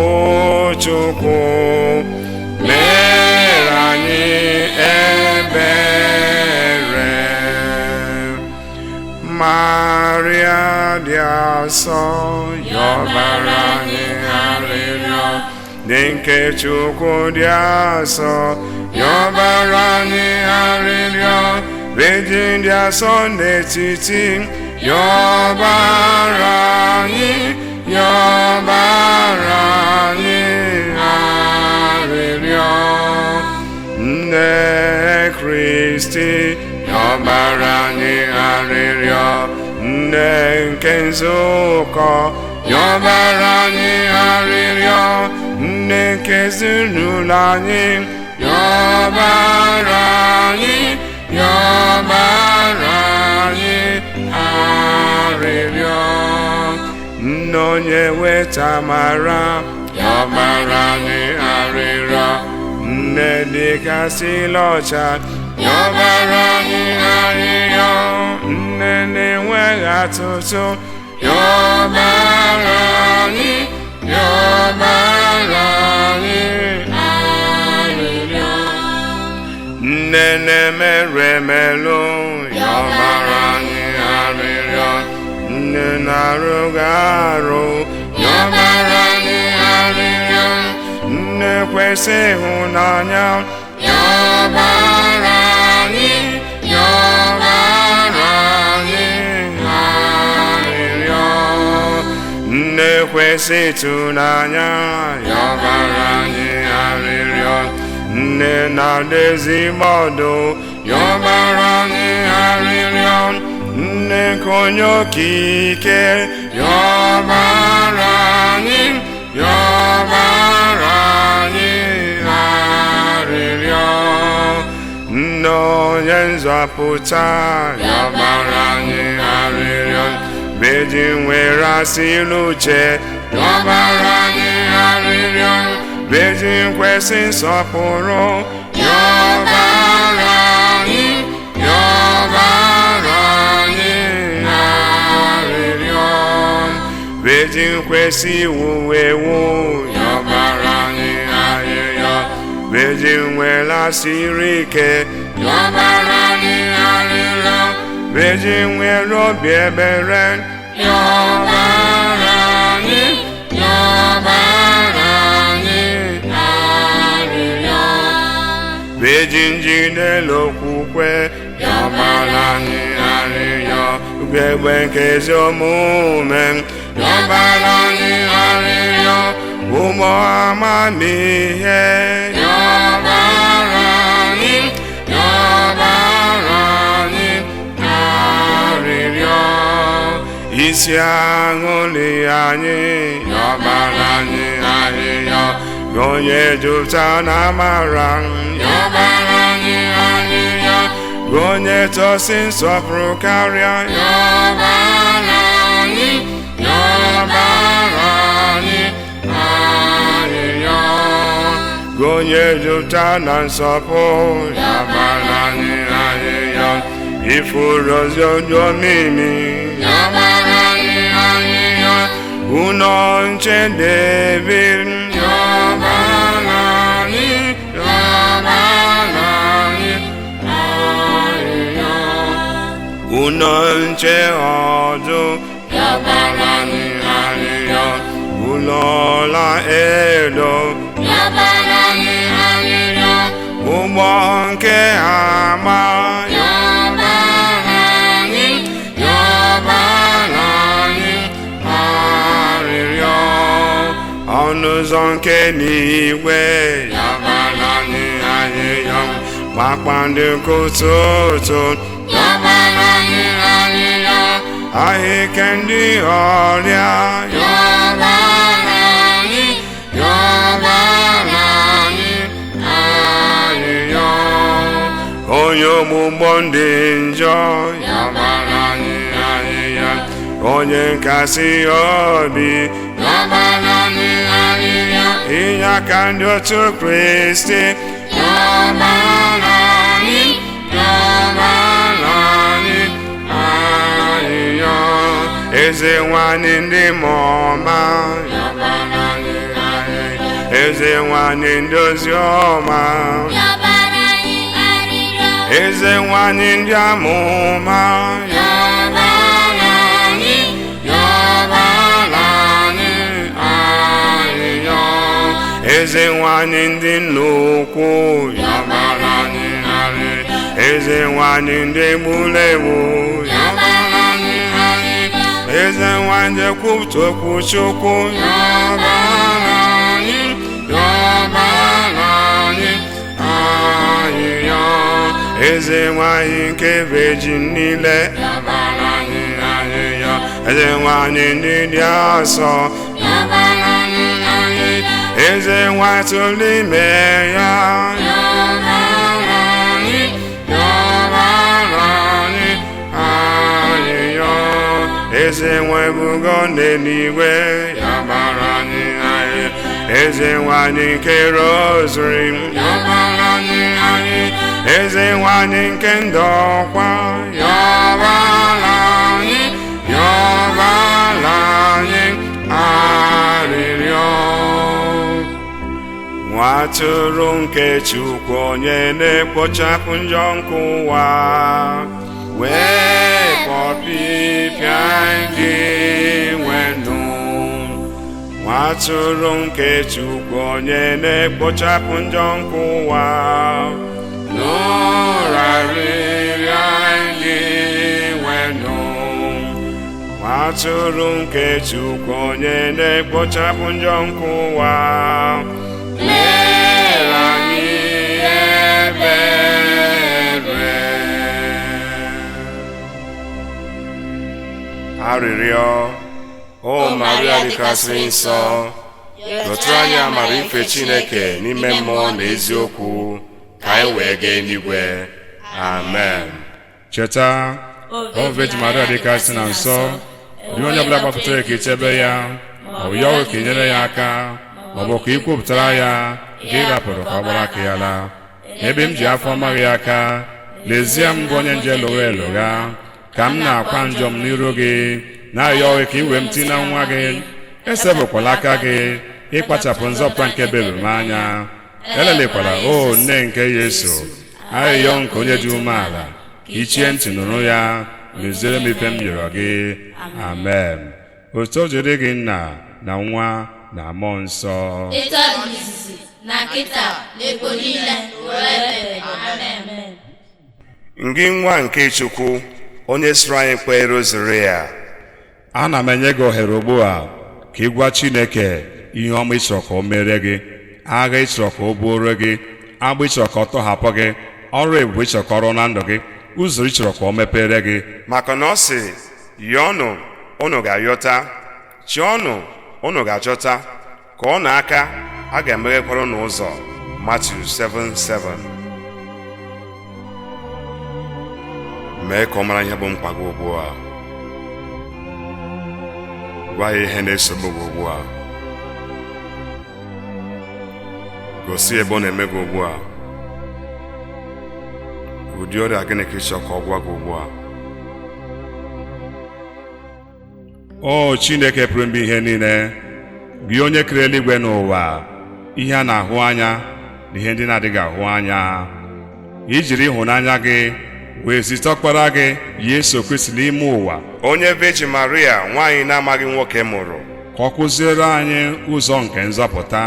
Chukwu mee anyị ebere. Maria dị asọ, yọbara anyị arịrịọ. Dị nke Chukwu dị asọ, yọbara anyị arịrịọ. Virgin dị asọ n'etiti, yọbara anyị, yọbara anyị arịrịọ. Nne Kristi, yọbara anyị arịrịọ. Nne nke nzukọ, yọbara anyị arịrịọ. Nne nke ezinụlọ anyị, yọbara anyị, yọbara anyị arịrịọ. Nne onye weta mara, yọbara anyị arịrịọ. Nne dịkasịla ọcha, yọbara anyị arịrịọ. Nne na-enweghị atụtụ, yọbara anyị, yọbara anyị arịrịọ. Nne na-emerụ emerụ, yọbara anyị arịrịọ. Nne na-arụghị arụ, yọbara anyị arịrịọ. Nne kwesị ịhụnanya, yọbara anyị, yọbara anyị arịrịọ. Nne kwesị ịtụnanya, yọbara anyị arịrịọ. Nne na-adị ezigbo ọdụ, yọbara anyị arịrịọ. Nne nke onye okike, yọbara anyị, yọbara anyị arịrịọ. Nne onye nzọpụta, yọbara anyị arịrịọ. Virgin nwere asị n'uche, yọbara anyị arịrịọ. Virgin kwesị nsọpụrụ, yọbara anyị, yọbara anyị arịrịọ. Virgin kwesị iwuwe ewu, yọbara anyị arịrịọ. Virgin nwere asịrị ike, yọbara anyị arịrịọ. Virgin nwere obi ebere, yọbara anyị, yọbara anyị arịrịọ. Virgin jidere okwukwe, yọbara anyị arịrịọ. Ugegbe nke ezi omume, yọbara anyị arịrịọ. Ụmụ amamihe, yọbara anyị, yọbara anyị arịrịọ. Isi aṅụrị anyị, yọbara anyị arịrịọ. Onye jupụtara na amara, yọbara anyị arịrịọ. Onye tosi nsọpụrụ karịa, yọbara anyị, yọbara anyị arịrịọ. Onye jupụtara na nsọpụrụ, yọbara anyị arịrịọ. Ifuru ozi Omimi, yọbara anyị arịrịọ. Ụlọ nche David, yọbara anyị, yọbara anyị arịrịọ. Ụlọ nche ọdụ, yọbara anyị arịrịọ. Ụlọ ọla edo, yọbara anyị arịrịọ. Ụgbọ nke ama, yọbara anyị, yọbara anyị arịrịọ. Ọnụ ụzọ nke n'igwe, yọbara anyị arịrịọ. Kpakpando nke ụtụtụ, yọbara anyị arịrịọ. Ahụike ndị ọrịa, yọbara anyị, yọbara anyị arịrịọ. Onye ogbugbo ndị njọ, yọbara anyị arịrịọ. Onye nkasi obi, yọbara anyị arịrịọ. Inye aka ndị otu Kristi, yọbara anyị, yọbara anyị arịrịọ. Eze nwanyị ndị mọma, yọbara anyị arịrịọ. Eze nwanyị ndị ozi ọma, yọbara eze nwanyị ndị amụma yọbara anyị, yọbara anyị ahịhịa. eze nwanyị ndị nnukwu yọbara anyị ahịhịa. eze nwanyị ndị egburu egbu yọbara anyị ahịhịa. eze nwanyị ekwupụta okwu Chukwu yọbara anyị, yọbara anyị ahịhịa. eze nwanyị nke virgin niile yọbara anyị ahịhịa. eze nwanyị ndị dị asọ yọbara anyị ahịhịa. eze nwanyị tụrụ ime ya yọbara anyị, yọbara anyị ahịhịa. eze nwanyị bugo n'eluigwe yọbara anyị ahịhịa. eze nwanyị nke rosary yọbara anyị ahịhịa. eze nwanyị nke ndokwa yọbara anyị, yọbara anyị arịrịọ. nwa atụrụ nke Chukwu onye na-ekpochapụ njọ nke ụwa, wee kpọpịpịa ndị nwenu. nwa atụrụ nke Chukwu onye na-ekpochapụ njọ nke ụwa, n'ụrarịrịa ndị nwenu. nwa atụrụ nke Chukwu onye na-ekpochapụ njọ nke ụwa, mere anyị ebere. arịrịọ. O Maria dịkasịrị nsọ, rụtụrụ anyị amara ife Chineke n'ime mmụọ na eziokwu, ka anyị wee gaa eluigwe. Amen. Cheta, o Virgin Maria dịkasị na nsọ, dị onye ọbụla gbapụtara ka ichebe ya, ma ọ bụ ya ka inyere ya aka, ma ọ bụ ka ikwupụtara ya ka ị rapụrụ ka ọ gbara aka ya laa. Ebe m ji afọ amaghị aka, lezie m bụ onye nje lụgha elụgha, ka m na-akwa njọ m n'iru gị, na-ayọ ka iwe m tinye na nwa gị. Esepụkwala aka gị ịkpachapụ nzọpụta nke bebiri m anya. Elelekwala o nne nke Yesu, ayịyọ nke onye dị umeala, ichie ntị nụrụ ya, meziere m ife m rịọrọ gị. Amen. Otu o jiri gị nna na nwa na mmụọ nsọ, etu ọ dị n'izizi na kịta na ebo niile ruo ebe. Amen. Ngị nwa nke Chukwu onye sịrị anyị kpee rosary ya, ana m enye gị ohere ugbu a ka ị gwa Chineke ihe ọma ị chọrọ ka o mere gị, agha ị chọrọ ka o buoro gị, agbụ ị chọrọ ka ọ tọhapụ gị, ọrụ ebube ị chọrọ ka ọ rụọ na ndụ gị, ụzọ ị chọrọ ka o mepere gị. maka na ọ sị, yọọnụ unu ga-ayọta, chọọnụ unu ga-achọta, ka ọ na-aka a ga-emeghekwara unu ụzọ. Matthew 7:7. mee ka ọ mara ihe bụ mkpa gị ugbu a. gwa ya ihe na-esogbu gị ugbu a. gosi ebe ọ na-eme gị ugbu a. ụdị ọrịa gịnị ka ị chọrọ ka ọ gwa gị ugbu a. O Chineke pụrụ ime ihe niile, gị onye kere eluigwe n'ụwa, ihe a na-ahụ anya na ihe ndị na-adịghị ahụ anya, ijiri ịhụnanya gị wee zite ọkpara gị Yesu Kristi n'ime ụwa, onye Virgin Maria nwaanyị na-amaghị nwoke mụrụ, ka ọ kụziere anyị ụzọ nke nzọpụta.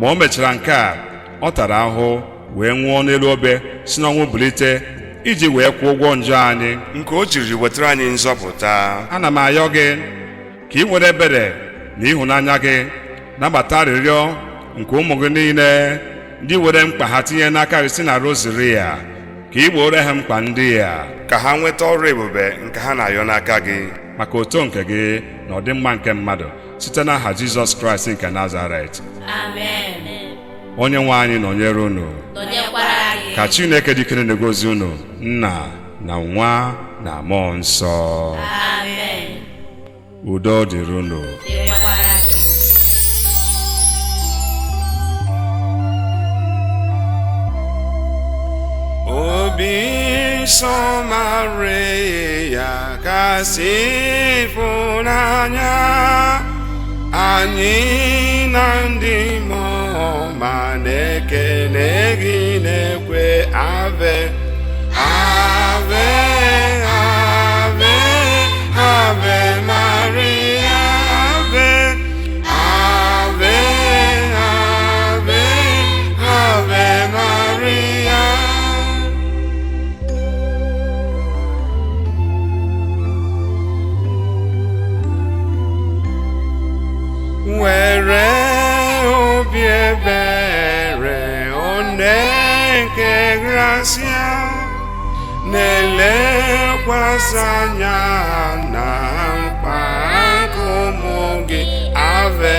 Ma o mechara nke a, ọ tara ahụ wee nwụọ n'elu obe, si n'ọnwụ bilite, iji wee kwụọ ụgwọ njọ anyị, nke o jiri wetara anyị nzọpụta. ana m ayọ gị ka ị were ebere na ịhụnanya gị nabata arịrịọ nke ụmụ gị niile ndị were mkpa ha tinye n'aka gị si na rosary ya, ka ị gboro ha mkpa ndị ya, ka ha nweta ọrụ ebube nke ha na-ayọ n'aka gị, maka oto nke gị na ọdịmma nke mmadụ, site n'aha Jizọs Kraịst nke Nazaret. Amen. Onye nwe anyị nọnyere unu, Nọnyekwara gị. ka Chineke dịkere na-egozi unu, Nna na Nwa na Mmụọ Nsọ. Amen. Udo dịrị unu. Dịkwara gị. obi nsọ Maria kasị ịfụnanya, anyị na ndị mmụọ ma na-ekele gị na-ekwe ave karasịa na-elekwasị anya na mkpa nke ụmụ gị Ave